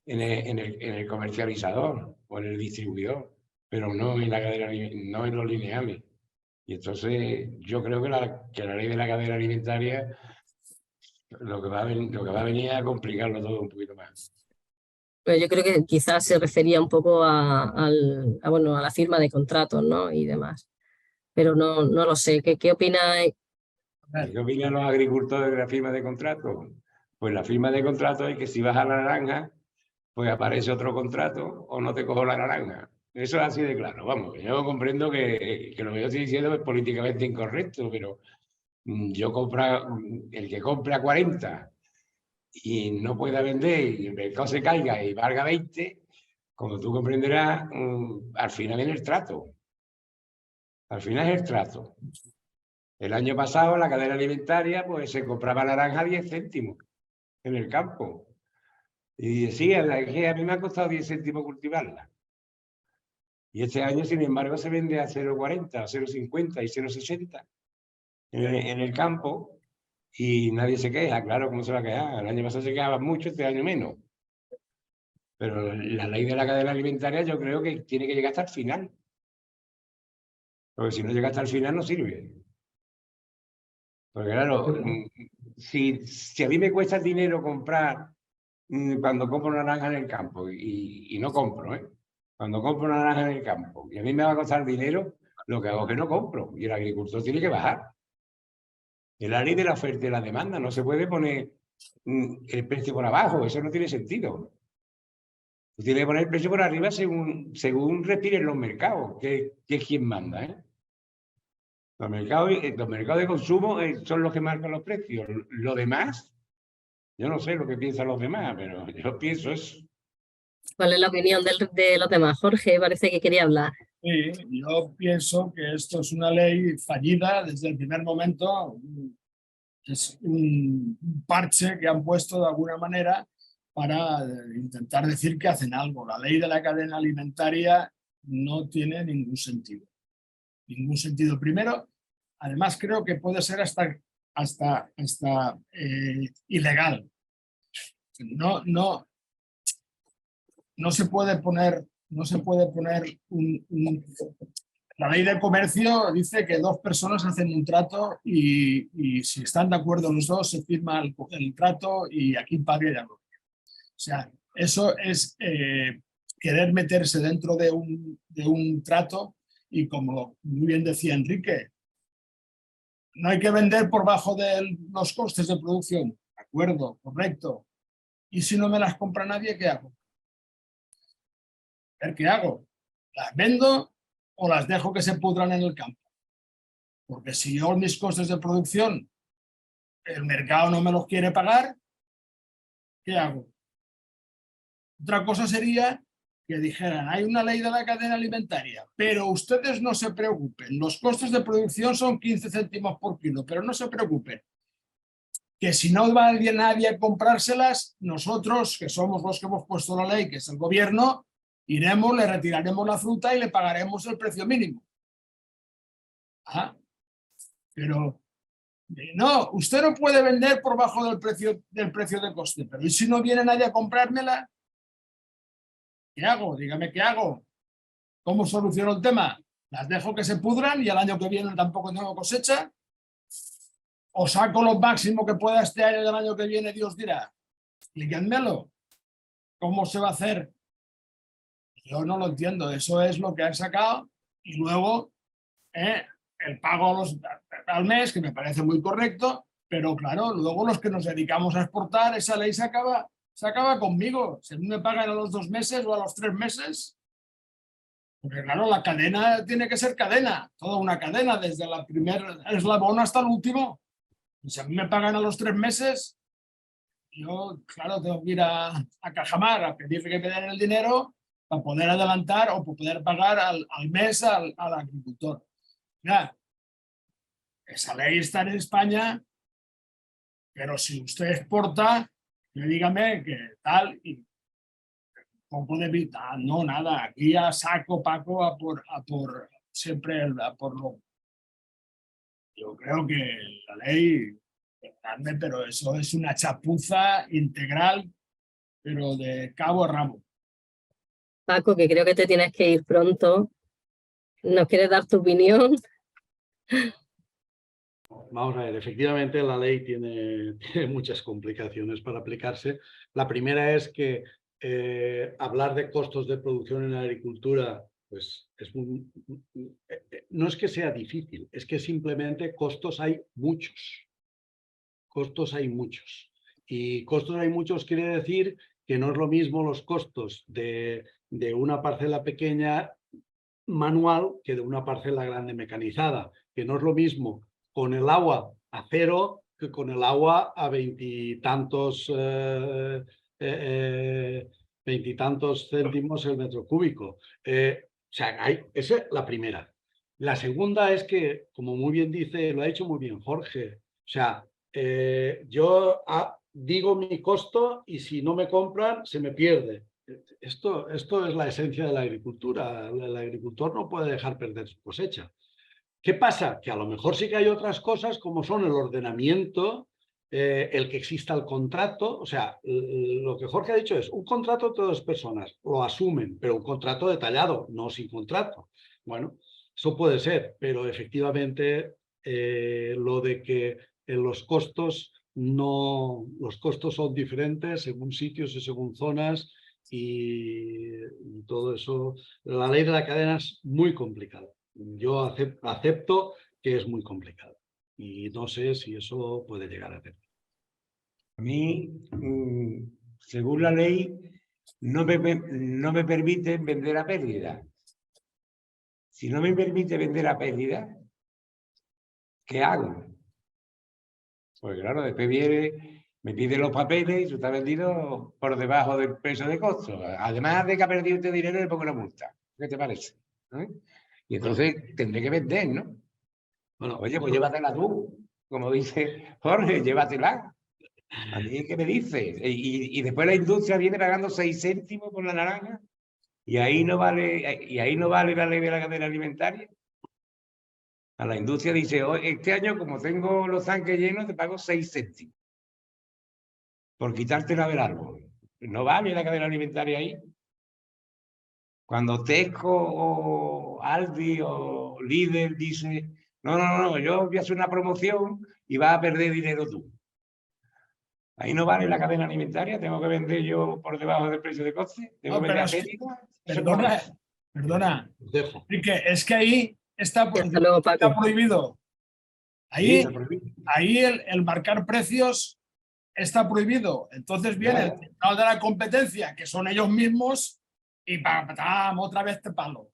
el comercializador o en el distribuidor, pero no en la cadena, no en los lineales. Y entonces yo creo que la ley de la cadena alimentaria Lo que va a venir a complicarlo todo un poquito más. Pero yo creo que quizás se refería un poco bueno, a la firma de contratos, ¿no? Y demás. Pero no lo sé. ¿Qué opina? ¿Qué opinan los agricultores de la firma de contrato? Pues la firma de contrato es que si vas a la naranja, pues aparece otro contrato o no te cojo la naranja. Eso es así de claro. Vamos, yo comprendo que lo que yo estoy diciendo es políticamente incorrecto, pero el que compra 40 y no pueda vender y el mercado se caiga y valga 20, como tú comprenderás, al final es el trato. Al final es el trato. El año pasado la cadena alimentaria pues se compraba naranja a 10 céntimos en el campo. Y decía, que a mí me ha costado 10 céntimos cultivarla. Y este año, sin embargo, se vende a 0,40, a 0,50 y 0,60 en el campo y nadie se queja. Claro, ¿cómo se va a quejar? El año pasado se quejaban mucho, este año menos. Pero la ley de la cadena alimentaria yo creo que tiene que llegar hasta el final. Porque si no llega hasta el final no sirve. Porque claro, si a mí me cuesta dinero comprar cuando compro una naranja en el campo y no compro, cuando compro una naranja en el campo y a mí me va a costar dinero, lo que hago es que no compro y el agricultor tiene que bajar. Es la ley de la oferta y la demanda, no se puede poner el precio por abajo, eso no tiene sentido. Tú tienes que poner el precio por arriba según respiren los mercados, que es quien manda. Los mercados de consumo son los que marcan los precios. Lo demás, yo no sé lo que piensan los demás, pero yo pienso eso. ¿Cuál es la opinión de los demás? Jorge parece que quería hablar. Sí, yo pienso que esto es una ley fallida desde el primer momento. Es un parche que han puesto de alguna manera para intentar decir que hacen algo. La ley de la cadena alimentaria no tiene ningún sentido. Ningún sentido. Primero, además creo que puede ser hasta ilegal. No se puede poner La ley de comercio dice que dos personas hacen un trato y si están de acuerdo los dos se firma el trato y aquí pague ya lo. O sea, eso es querer meterse dentro de un trato y como muy bien decía Enrique, no hay que vender por bajo de los costes de producción. De acuerdo, correcto. Y si no me las compra nadie, ¿qué hago? A ver, ¿qué hago? ¿Las vendo o las dejo que se pudran en el campo? Porque si yo mis costes de producción, el mercado no me los quiere pagar, ¿qué hago? Otra cosa sería que dijeran, hay una ley de la cadena alimentaria, pero ustedes no se preocupen, los costes de producción son 15 céntimos por kilo, pero no se preocupen, que si no va nadie a comprárselas, nosotros, que somos los que hemos puesto la ley, que es el gobierno, iremos, le retiraremos la fruta y le pagaremos el precio mínimo. Pero no, usted no puede vender por bajo del precio de coste, pero ¿y si no viene nadie a comprármela? ¿Qué hago? Dígame qué hago. ¿Cómo soluciono el tema? ¿Las dejo que se pudran y el año que viene tampoco tengo cosecha? ¿O saco lo máximo que pueda este año y el año que viene Dios dirá? Explíquenmelo. ¿Cómo se va a hacer? Yo no lo entiendo. Eso es lo que han sacado y luego el pago al mes, que me parece muy correcto, pero claro, luego los que nos dedicamos a exportar, esa ley se acaba conmigo. Si a mí me pagan a los 2 meses o a los 3 meses, porque claro, la cadena tiene que ser cadena, toda una cadena, desde el primer eslabón hasta el último. Y si a mí me pagan a los 3 meses, yo, claro, tengo que ir a Cajamar a pedirle que me den el dinero para poder adelantar o para poder pagar al mes al agricultor. Mira, esa ley está en España, pero si usted exporta, dígame que tal y poco de vida, no, nada, aquí a saco Paco a por siempre a por lo. Yo creo que la ley, perdonadme, pero eso es una chapuza integral, pero de cabo a rabo. Paco, que creo que te tienes que ir pronto. ¿Nos quieres dar tu opinión? Vamos a ver, efectivamente la ley tiene muchas complicaciones para aplicarse. La primera es que hablar de costos de producción en la agricultura, pues no es que sea difícil, es que simplemente costos hay muchos. Costos hay muchos. Y costos hay muchos quiere decir que no es lo mismo los costos de una parcela pequeña manual que de una parcela grande mecanizada, que no es lo mismo con el agua a 0 que con el agua a veintitantos céntimos el metro cúbico. O sea, esa es la primera. La segunda es que, como muy bien dice, lo ha dicho muy bien Jorge, o sea, yo digo mi costo y si no me compran, se me pierde. Esto es la esencia de la agricultura. El agricultor no puede dejar perder su cosecha. ¿Qué pasa? Que a lo mejor sí que hay otras cosas como son el ordenamiento, el que exista el contrato. O sea, lo que Jorge ha dicho es un contrato de dos personas, lo asumen, pero un contrato detallado, no sin contrato. Bueno, eso puede ser, pero efectivamente lo de que los costos los costos son diferentes según sitios y según zonas y todo eso. La ley de la cadena es muy complicada. Yo acepto que es muy complicado y no sé si eso puede llegar a ser. A mí, según la ley, no me permiten vender a pérdida. Si no me permite vender a pérdida, ¿qué hago? Pues claro, después me pide los papeles y tú estás vendido por debajo del precio de costo. Además de que ha perdido este dinero, le pongo una multa. ¿Qué te parece? Y entonces tendré que vender, ¿no? Bueno, oye, pues llévatela tú. Como dice Jorge, llévatela. ¿A mí qué me dice? Y después la industria viene pagando 6 céntimos por la naranja. Y ahí no vale la ley de la cadena alimentaria. A la industria dice, este año como tengo los tanques llenos, te pago 6 céntimos. Por quitártela del árbol. No vale la cadena alimentaria ahí. Cuando Tesco o Aldi o Lidl dice, no, yo voy a hacer una promoción y vas a perder dinero tú. Ahí no vale la cadena alimentaria, tengo que vender yo por debajo del precio de coste. Tengo que vender Perdona. Es que ahí está prohibido. Ahí el marcar precios está prohibido. Entonces viene el Tribunal de la Competencia, que son ellos mismos, y otra vez te palo.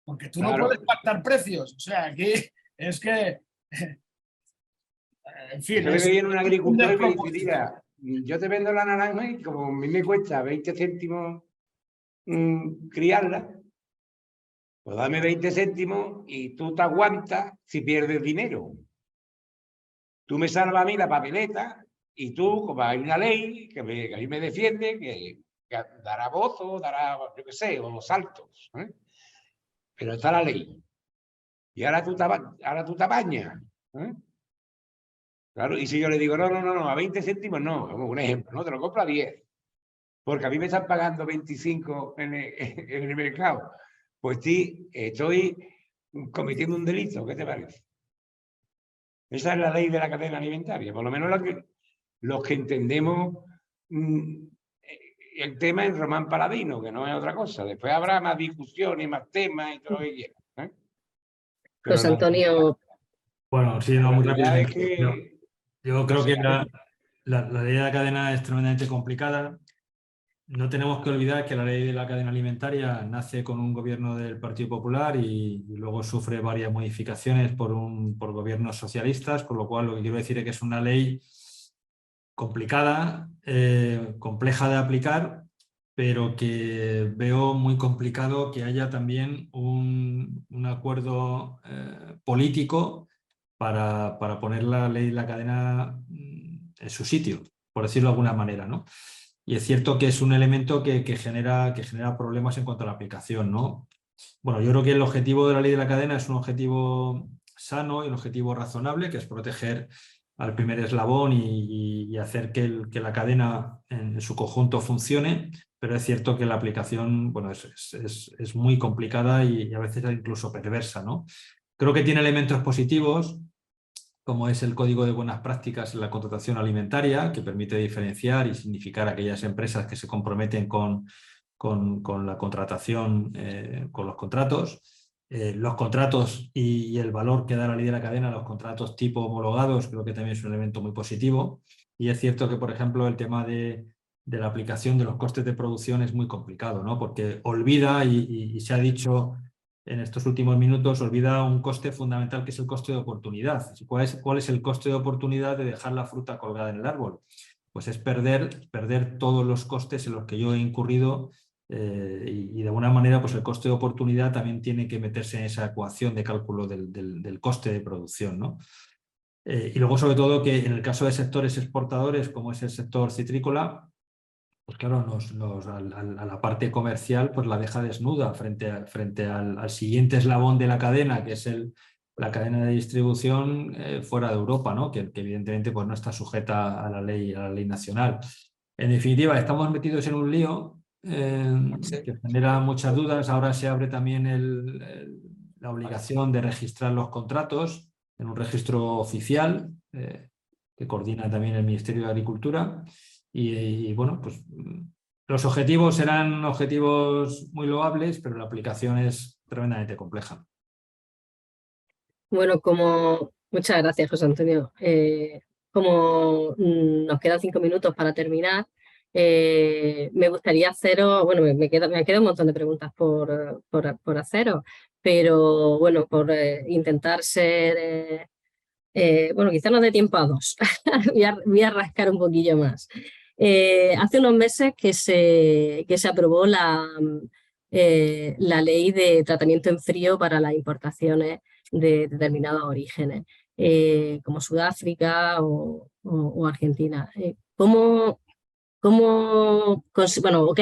Porque tú no puedes pactar precios. O sea, aquí es que... En fin, es que viene un agricultor y me dice, mira, yo te vendo la naranja y como a mí me cuesta 20 céntimos criarla, pues dame 20 céntimos y tú te aguantas si pierdes dinero. Tú me salvas a mí la papeleta y tú, como hay una ley que a mí me defiende, que dará voz o dará, yo qué sé, o saltos. Pero está la ley. Y ahora tú te apañas. Claro, y si yo le digo, no, a 20 céntimos no, como un ejemplo, no, te lo compro a 10. Porque a mí me están pagando 25 en el mercado. Pues sí, estoy cometiendo un delito, ¿qué te parece? Esa es la ley de la cadena alimentaria, por lo menos los que entendemos el tema en Román Paladino, que no es otra cosa. Después habrá más discusiones, más temas y todo lo que quieras. José Antonio. Bueno, sí, no, muy rápido. Que... Yo creo que la ley de la cadena es tremendamente complicada. No tenemos que olvidar que la ley de la cadena alimentaria nace con un gobierno del Partido Popular y luego sufre varias modificaciones por gobiernos socialistas, con lo cual lo que quiero decir es que es una ley complicada, compleja de aplicar, pero que veo muy complicado que haya también un acuerdo político para poner la ley de la cadena en su sitio, por decirlo de alguna manera, ¿no? Y es cierto que es un elemento que genera problemas en cuanto a la aplicación, ¿no? Bueno, yo creo que el objetivo de la ley de la cadena es un objetivo sano y un objetivo razonable, que es proteger al primer eslabón y hacer que la cadena en su conjunto funcione, pero es cierto que la aplicación, bueno, es muy complicada y a veces incluso perversa, ¿no? Creo que tiene elementos positivos. como es el Código de Buenas Prácticas en la Contratación Alimentaria, que permite diferenciar y significar aquellas empresas que se comprometen con la contratación, con los contratos. Los contratos y el valor que da la ley de la cadena, los contratos tipo homologados, creo que también es un elemento muy positivo. Y es cierto que, por ejemplo, el tema de la aplicación de los costes de producción es muy complicado, ¿no? Porque olvida, y se ha dicho en estos últimos minutos, olvida un coste fundamental que es el coste de oportunidad. ¿Cuál es el coste de oportunidad de dejar la fruta colgada en el árbol? Pues es perder todos los costes en los que yo he incurrido y de alguna manera pues el coste de oportunidad también tiene que meterse en esa ecuación de cálculo del coste de producción, ¿no? Y luego, sobre todo, que en el caso de sectores exportadores, como es el sector citrícola, pues claro, a la parte comercial pues la deja desnuda frente al siguiente eslabón de la cadena, que es la cadena de distribución fuera de Europa, ¿no? Que evidentemente pues no está sujeta a la ley nacional. En definitiva, estamos metidos en un lío que genera muchas dudas. Ahora se abre también la obligación de registrar los contratos en un registro oficial que coordina también el Ministerio de Agricultura. Y bueno, pues los objetivos serán objetivos muy loables, pero la aplicación es tremendamente compleja. Bueno, muchas gracias, José Antonio. Como nos quedan 5 minutos para terminar, me gustaría haceros, bueno, me queda un montón de preguntas por haceros, pero bueno, por intentar ser, bueno, quizás nos dé tiempo a 2. voy a rascar un poquillo más. Hace unos meses que se aprobó la ley de tratamiento en frío para las importaciones de determinados orígenes, como Sudáfrica o Argentina. ¿Qué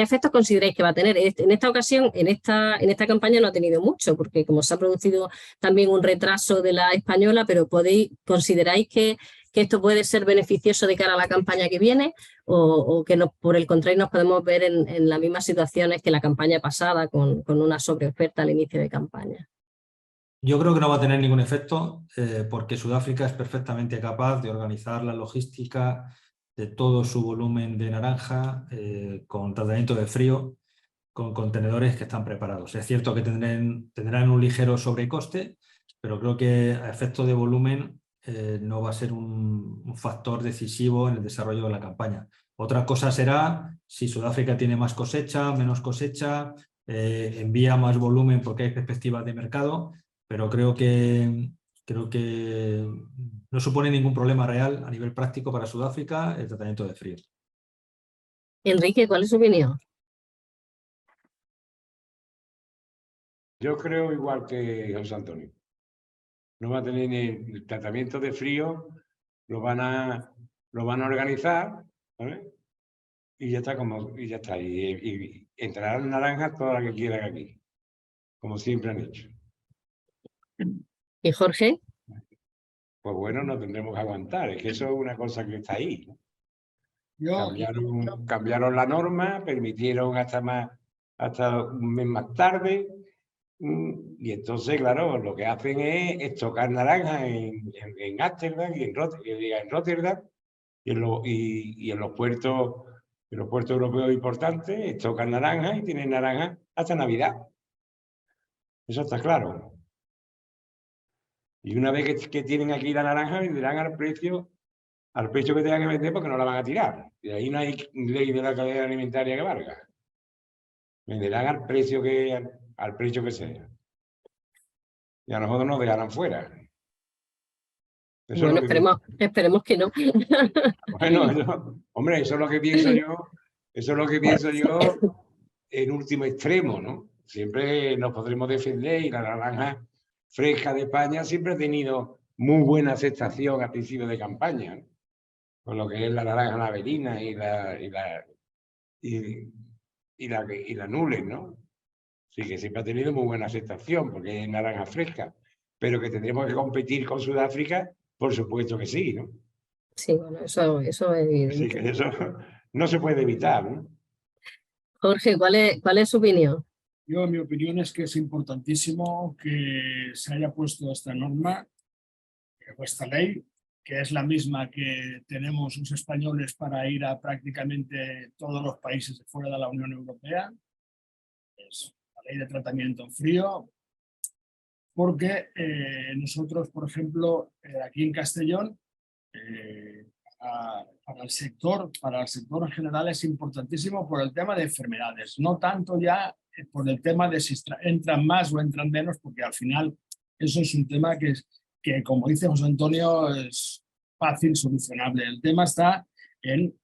efectos consideráis que va a tener? En esta ocasión, en esta campaña no ha tenido mucho, porque como se ha producido también un retraso de la española, pero ¿consideráis que esto puede ser beneficioso de cara a la campaña que viene o que por el contrario nos podemos ver en las mismas situaciones que la campaña pasada con una sobreoferta al inicio de campaña? Yo creo que no va a tener ningún efecto porque Sudáfrica es perfectamente capaz de organizar la logística de todo su volumen de naranja con tratamiento de frío, con contenedores que están preparados. Es cierto que tendrán un ligero sobrecoste, pero creo que a efecto de volumen no va a ser un factor decisivo en el desarrollo de la campaña. Otra cosa será si Sudáfrica tiene más cosecha, menos cosecha, envía más volumen porque hay perspectivas de mercado, pero creo que no supone ningún problema real a nivel práctico para Sudáfrica el tratamiento de frío. Enrique, ¿cuál es su opinión? Yo creo igual que José Antonio. No va a tener ni el tratamiento de frío, lo van a organizar, ¿vale? Y ya está, y ya está. Y entrarán naranjas todas las que quieran aquí, como siempre han hecho. ¿Y Jorge? Pues bueno, no tendremos que aguantar, es que eso es una cosa que está ahí, ¿no? Cambiaron la norma, permitieron hasta un mes más tarde, y entonces, claro, lo que hacen es estocar naranjas en Ámsterdam y en Rotterdam y en los puertos europeos importantes, estocan naranjas y tienen naranjas hasta Navidad. Eso está claro. Y una vez que tienen aquí la naranja, venderán al precio que tengan que vender porque no la van a tirar. Y ahí no hay ley de la cadena alimentaria que valga. Venderán al precio que sea. Y a nosotros nos dejarán fuera. Bueno, esperemos que no. Bueno, hombre, eso es lo que pienso yo. Eso es lo que pienso yo en último extremo, ¿no? Siempre nos podremos defender y la naranja fresca de España siempre ha tenido muy buena aceptación a principios de campaña, ¿no? Con lo que es la naranja navelina y la Nules, ¿no? Sí, que siempre ha tenido muy buena aceptación porque es naranja fresca, pero que tendremos que competir con Sudáfrica, por supuesto que sí, ¿no? Sí, bueno, eso es evidente. Así que eso no se puede evitar, ¿no? Jorge, ¿cuál es su opinión? Mi opinión es que es importantísimo que se haya puesto esta norma o esta ley que es la misma que tenemos los españoles para ir a prácticamente todos los países de fuera de la Unión Europea. Es la ley de tratamiento en frío, porque nosotros, por ejemplo, aquí en Castellón, para el sector en general es importantísimo por el tema de enfermedades, no tanto ya por el tema de si entran más o entran menos, porque al final eso es un tema que como dice José Antonio, es fácil solucionable. El tema está en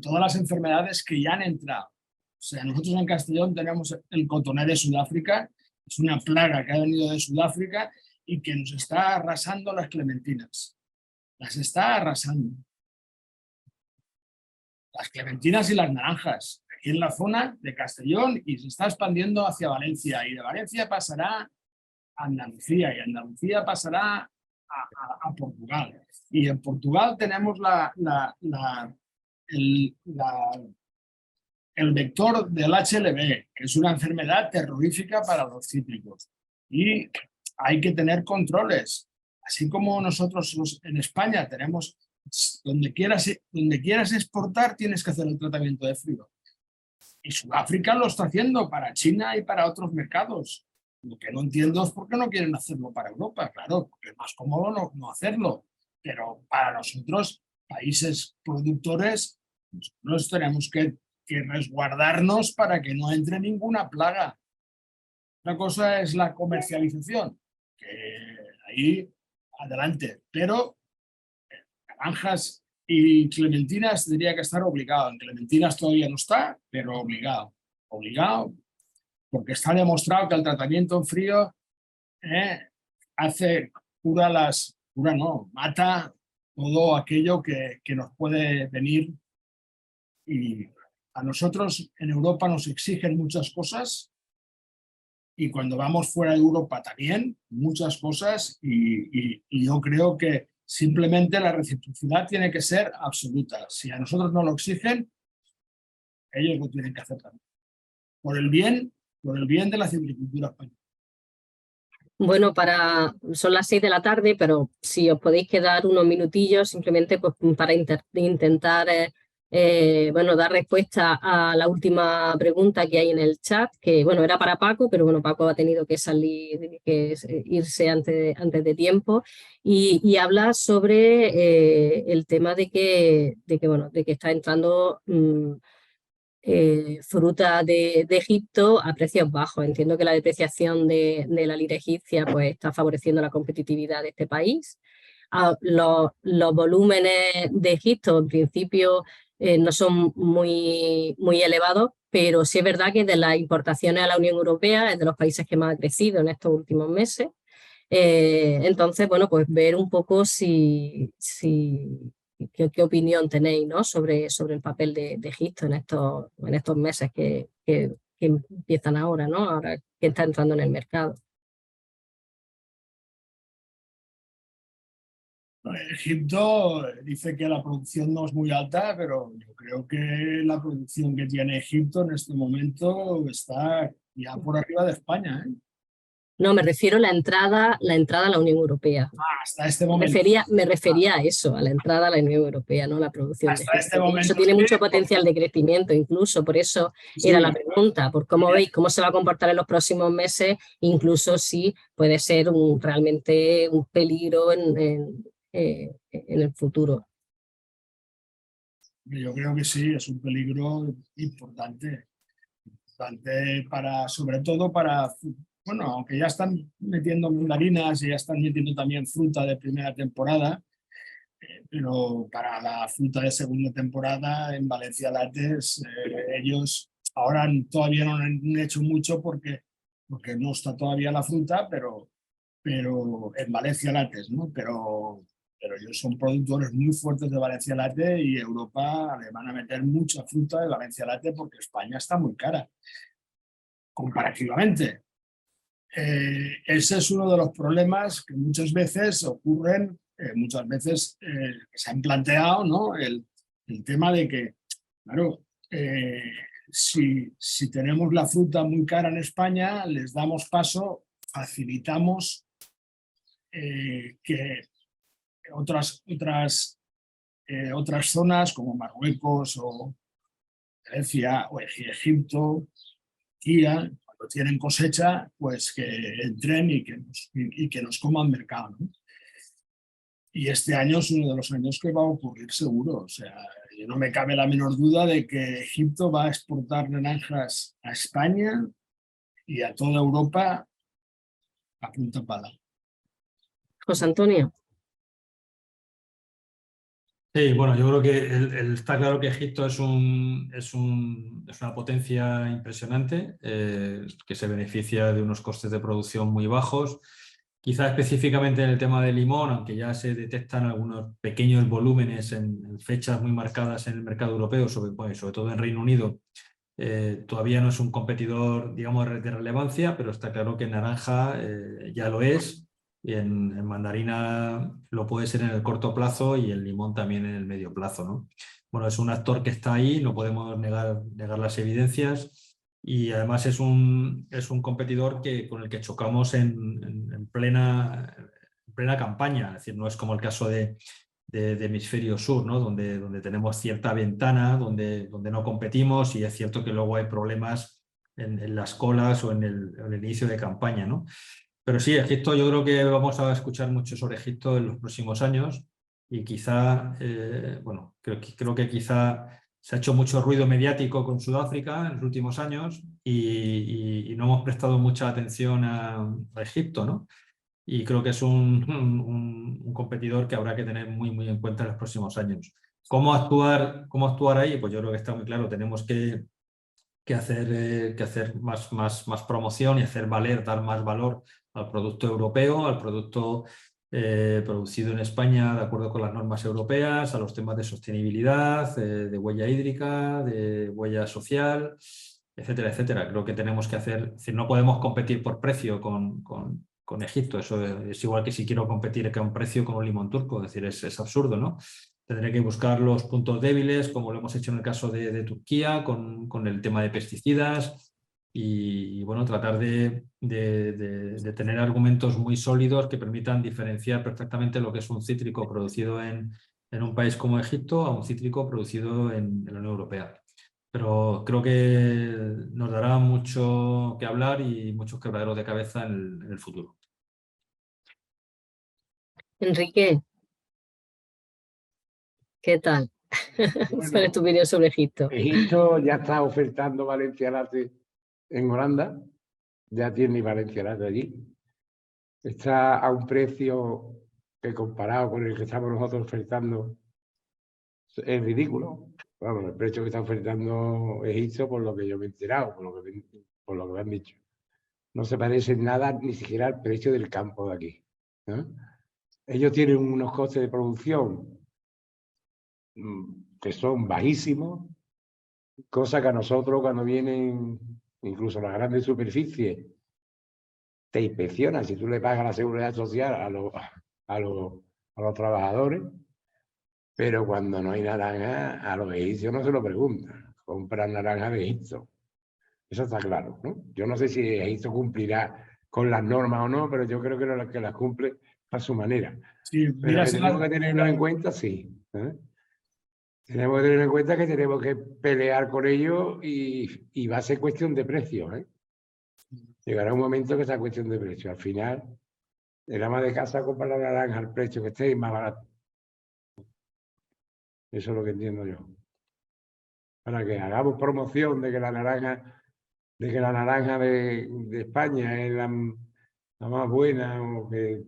todas las enfermedades que ya han entrado. O sea, nosotros en Castellón tenemos el cotoné de Sudáfrica, es una plaga que ha venido de Sudáfrica y que nos está arrasando las clementinas. Las está arrasando. Las clementinas y las naranjas, aquí en la zona de Castellón, y se está expandiendo hacia Valencia, y de Valencia pasará a Andalucía, y Andalucía pasará a Portugal. Y en Portugal tenemos el vector del HLB, que es una enfermedad terrorífica para los cítricos. Y hay que tener controles. Así como nosotros en España tenemos, donde quieras exportar, tienes que hacer el tratamiento de frío. Y Sudáfrica lo está haciendo para China y para otros mercados. Lo que no entiendo es por qué no quieren hacerlo para Europa. Claro, porque es más cómodo no hacerlo. Pero para nosotros, países productores, nosotros tenemos que resguardarnos para que no entre ninguna plaga. Una cosa es la comercialización, que ahí adelante, pero naranjas y clementinas tendría que estar obligado. En clementinas todavía no está, pero obligado. Obligado, porque está demostrado que el tratamiento en frío mata todo aquello que nos puede venir. Y a nosotros en Europa nos exigen muchas cosas, y cuando vamos fuera de Europa también, muchas cosas, y yo creo que simplemente la reciprocidad tiene que ser absoluta. Si a nosotros no lo exigen, ellos lo tienen que hacer también. Por el bien de la citricultura española. Bueno, son las 6 de la tarde, pero si os podéis quedar unos minutillos simplemente pues, para intentar dar respuesta a la última pregunta que hay en el chat, que bueno, era para Paco, pero bueno, Paco ha tenido que irse antes de tiempo, y habla sobre el tema de que está entrando fruta de Egipto a precios bajos. Entiendo que la depreciación de la lira egipcia pues, está favoreciendo la competitividad de este país. Los volúmenes de Egipto en principio no son muy elevados, pero sí es verdad que de las importaciones a la Unión Europea es de los países que más ha crecido en estos últimos meses. Entonces, bueno, pues ver un poco ¿qué opinión tenéis, ¿no? sobre el papel de Egipto en estos meses que empiezan ahora, ¿no? Ahora que está entrando en el mercado. Egipto dice que la producción no es muy alta, pero yo creo que la producción que tiene Egipto en este momento está ya por arriba de España, ¿eh? No, me refiero a la entrada a la Unión Europea. Hasta este momento. Me refería a eso, a la entrada a la Unión Europea, no a la producción. Hasta este momento. Eso tiene mucho potencial de crecimiento, incluso, por eso era la pregunta, por cómo veis, cómo se va a comportar en los próximos meses, incluso si puede ser realmente un peligro en el futuro. Yo creo que sí, es un peligro importante sobre todo para, bueno, aunque ya están metiendo mandarinas y ya están metiendo también fruta de primera temporada, pero para la fruta de segunda temporada en Valencia Lattes, ellos ahora todavía no han hecho mucho porque no está todavía la fruta, pero en Valencia Lattes, ¿no? Pero ellos son productores muy fuertes de Valencia Latte, y Europa le van a meter mucha fruta de Valencia Latte porque España está muy cara comparativamente. Ese es uno de los problemas que muchas veces ocurren, que se han planteado, ¿no? El tema de que, claro, si tenemos la fruta muy cara en España, les damos paso, facilitamos que otras zonas como Marruecos o Grecia o Egipto, Turquía, cuando tienen cosecha, pues que entren y que nos coman mercado, ¿no? Y este año es uno de los años que va a ocurrir seguro. O sea, no me cabe la menor duda de que Egipto va a exportar naranjas a España y a toda Europa a punta pala. José Antonio. Sí, bueno, yo creo que está claro que Egipto es una potencia impresionante que se beneficia de unos costes de producción muy bajos. Quizá específicamente en el tema del limón, aunque ya se detectan algunos pequeños volúmenes en fechas muy marcadas en el mercado europeo, sobre todo en Reino Unido, todavía no es un competidor, digamos, de relevancia, pero está claro que en naranja ya lo es. Y en mandarina lo puede ser en el corto plazo y el limón también en el medio plazo, ¿no? Bueno, es un actor que está ahí, no podemos negar las evidencias y además es un competidor con el que chocamos en plena campaña, es decir, no es como el caso de hemisferio sur, ¿no? donde tenemos cierta ventana, donde no competimos y es cierto que luego hay problemas en las colas o en el inicio de campaña, ¿no? Pero sí, Egipto, yo creo que vamos a escuchar mucho sobre Egipto en los próximos años y quizá, bueno, creo que quizá se ha hecho mucho ruido mediático con Sudáfrica en los últimos años y no hemos prestado mucha atención a Egipto, ¿no? Y creo que es un competidor que habrá que tener muy, muy en cuenta en los próximos años. ¿Cómo actuar ahí? Pues yo creo que está muy claro, tenemos que hacer más promoción y hacer valer, dar más valor al producto europeo, al producto producido en España de acuerdo con las normas europeas, a los temas de sostenibilidad, de huella hídrica, de huella social, etcétera, etcétera. Creo que tenemos que hacer, es decir, no podemos competir por precio con Egipto, eso es igual que si quiero competir a un precio con un limón turco, es decir, es absurdo, ¿no? Tendré que buscar los puntos débiles, como lo hemos hecho en el caso de Turquía, con el tema de pesticidas y bueno, tratar de tener argumentos muy sólidos que permitan diferenciar perfectamente lo que es un cítrico producido en un país como Egipto a un cítrico producido en la Unión Europea. Pero creo que nos dará mucho que hablar y muchos quebraderos de cabeza en el futuro. Enrique, ¿qué tal? ¿Cuál es tu opinión sobre Egipto? Egipto ya está ofertando Valencia Latte en Holanda, ya tiene Valencia Latte allí. Está a un precio que comparado con el que estamos nosotros ofertando es ridículo. Vamos, el precio que está ofertando Egipto, por lo que yo me he enterado, por lo que me han dicho. No se parece en nada ni siquiera al precio del campo de aquí, ¿no? Ellos tienen unos costes de producción que son bajísimos, cosa que a nosotros cuando vienen incluso las grandes superficies te inspeccionan si tú le pagas la seguridad social a los trabajadores, pero cuando no hay naranja a los egipcios no se lo preguntan, compran naranja de Egipto. Eso está claro, ¿no? Yo no sé si Egipto cumplirá con las normas o no, pero yo creo que las cumple a su manera. Sí, pero que tenemos que tenerlo en cuenta, sí. Tenemos que tener en cuenta que tenemos que pelear con ellos y va a ser cuestión de precios, ¿eh? Llegará un momento que sea cuestión de precio. Al final, el ama de casa compra la naranja al precio que esté y más barato. Eso es lo que entiendo yo. Para que hagamos promoción de que la naranja de España es la más buena o que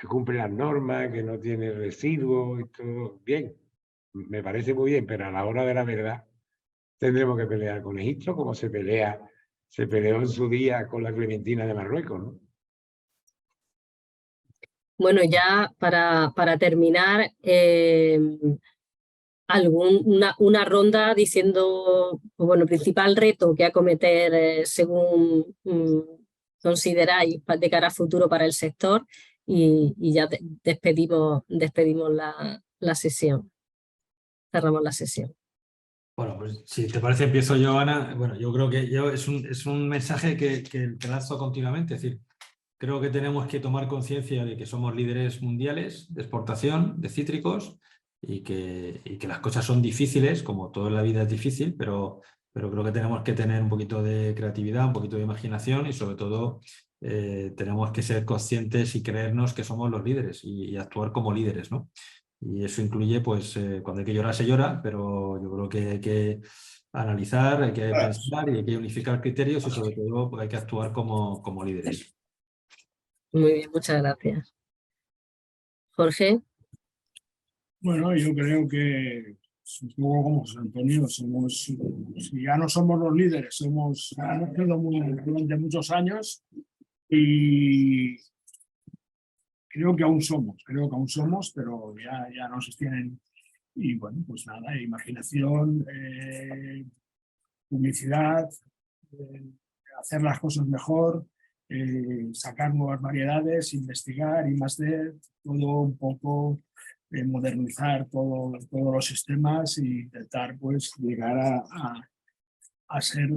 cumple las normas, que no tiene residuos y todo bien. Me parece muy bien, pero a la hora de la verdad tendremos que pelear con Egipto como se peleó en su día con la clementina de Marruecos, ¿no? Bueno, ya para terminar, una ronda diciendo, bueno, el principal reto que acometer según consideráis de cara a futuro para el sector y ya despedimos la sesión. Cerramos la sesión. Bueno, pues si te parece empiezo yo, Ana. Bueno, yo creo que es un mensaje que lanzo continuamente, es decir, creo que tenemos que tomar conciencia de que somos líderes mundiales de exportación de cítricos y que las cosas son difíciles, como toda la vida es difícil, pero creo que tenemos que tener un poquito de creatividad, un poquito de imaginación y sobre todo tenemos que ser conscientes y creernos que somos los líderes y actuar como líderes, ¿no? Y eso incluye, pues, cuando hay que llorar se llora, pero yo creo que hay que analizar, hay que pensar y hay que unificar criterios y sobre todo pues, hay que actuar como líderes. Muy bien, muchas gracias. Jorge. Bueno, yo creo que es un poco como José Antonio, si ya no somos los líderes, hemos sido durante muchos años y creo que aún somos, pero ya no se tienen. Y bueno, pues nada, imaginación, publicidad, hacer las cosas mejor, sacar nuevas variedades, investigar, I+D, todo un poco, modernizar todos los sistemas e intentar pues llegar a ser,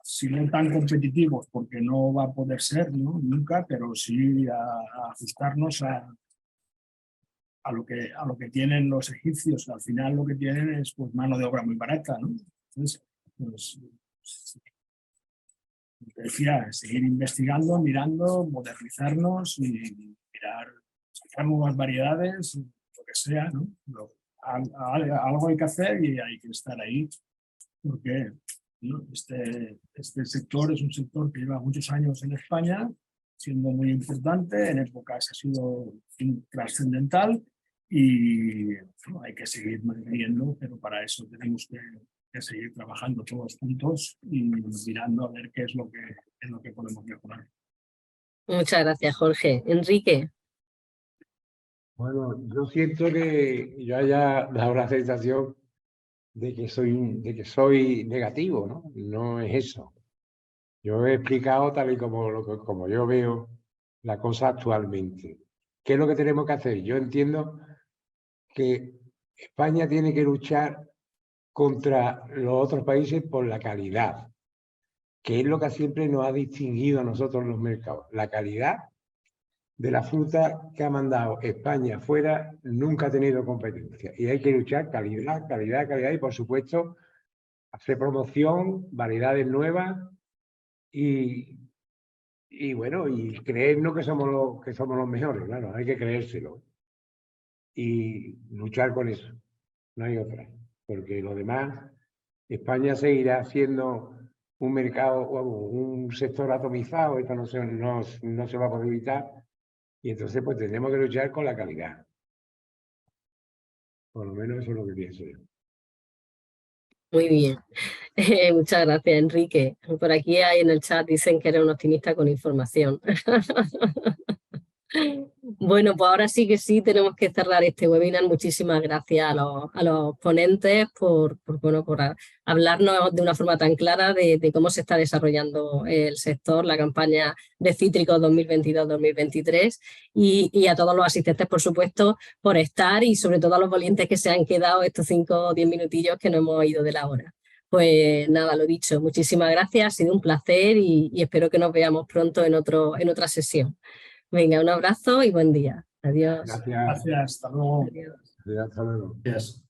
si no tan competitivos, porque no va a poder ser, ¿no? Nunca, pero sí a ajustarnos a lo que tienen los egipcios, que al final lo que tienen es pues mano de obra muy barata, ¿no? Entonces, pues, decía, seguir investigando, mirando, modernizarnos y mirar, sacar nuevas variedades, lo que sea, ¿no? Algo hay que hacer y hay que estar ahí, porque ¿no? Este sector es un sector que lleva muchos años en España, siendo muy importante, en épocas ha sido trascendental y bueno, hay que seguir manteniendo, pero para eso tenemos que seguir trabajando todos juntos y mirando a ver qué es lo que podemos mejorar. Muchas gracias, Jorge. Enrique. Bueno, yo siento que yo haya dado la sensación de que soy negativo, ¿no? No es eso. Yo he explicado tal y como yo veo la cosa actualmente. ¿Qué es lo que tenemos que hacer? Yo entiendo que España tiene que luchar contra los otros países por la calidad, que es lo que siempre nos ha distinguido a nosotros en los mercados. La calidad de la fruta que ha mandado España afuera nunca ha tenido competencia. Y hay que luchar calidad, calidad, calidad y, por supuesto, hacer promoción, variedades nuevas y bueno, y creernos que somos los mejores, claro, hay que creérselo. Y luchar con eso, no hay otra. Porque lo demás, España seguirá siendo un mercado, un sector atomizado, esto no se va a poder evitar. Y entonces pues tendremos que luchar con la calidad. Por lo menos eso es lo que pienso yo. Muy bien. Muchas gracias, Enrique. Por aquí hay en el chat dicen que eres un optimista con información. Bueno, pues ahora sí que sí tenemos que cerrar este webinar. Muchísimas gracias a los ponentes por hablarnos de una forma tan clara de cómo se está desarrollando el sector, la campaña de cítricos 2022-2023 y a todos los asistentes, por supuesto, por estar y sobre todo a los valientes que se han quedado estos 5 o 10 minutillos que no hemos ido de la hora. Pues nada, lo dicho, muchísimas gracias, ha sido un placer y espero que nos veamos pronto en otra sesión. Venga, un abrazo y buen día. Adiós. Gracias. Gracias, hasta luego. Adiós. Hasta luego. Gracias.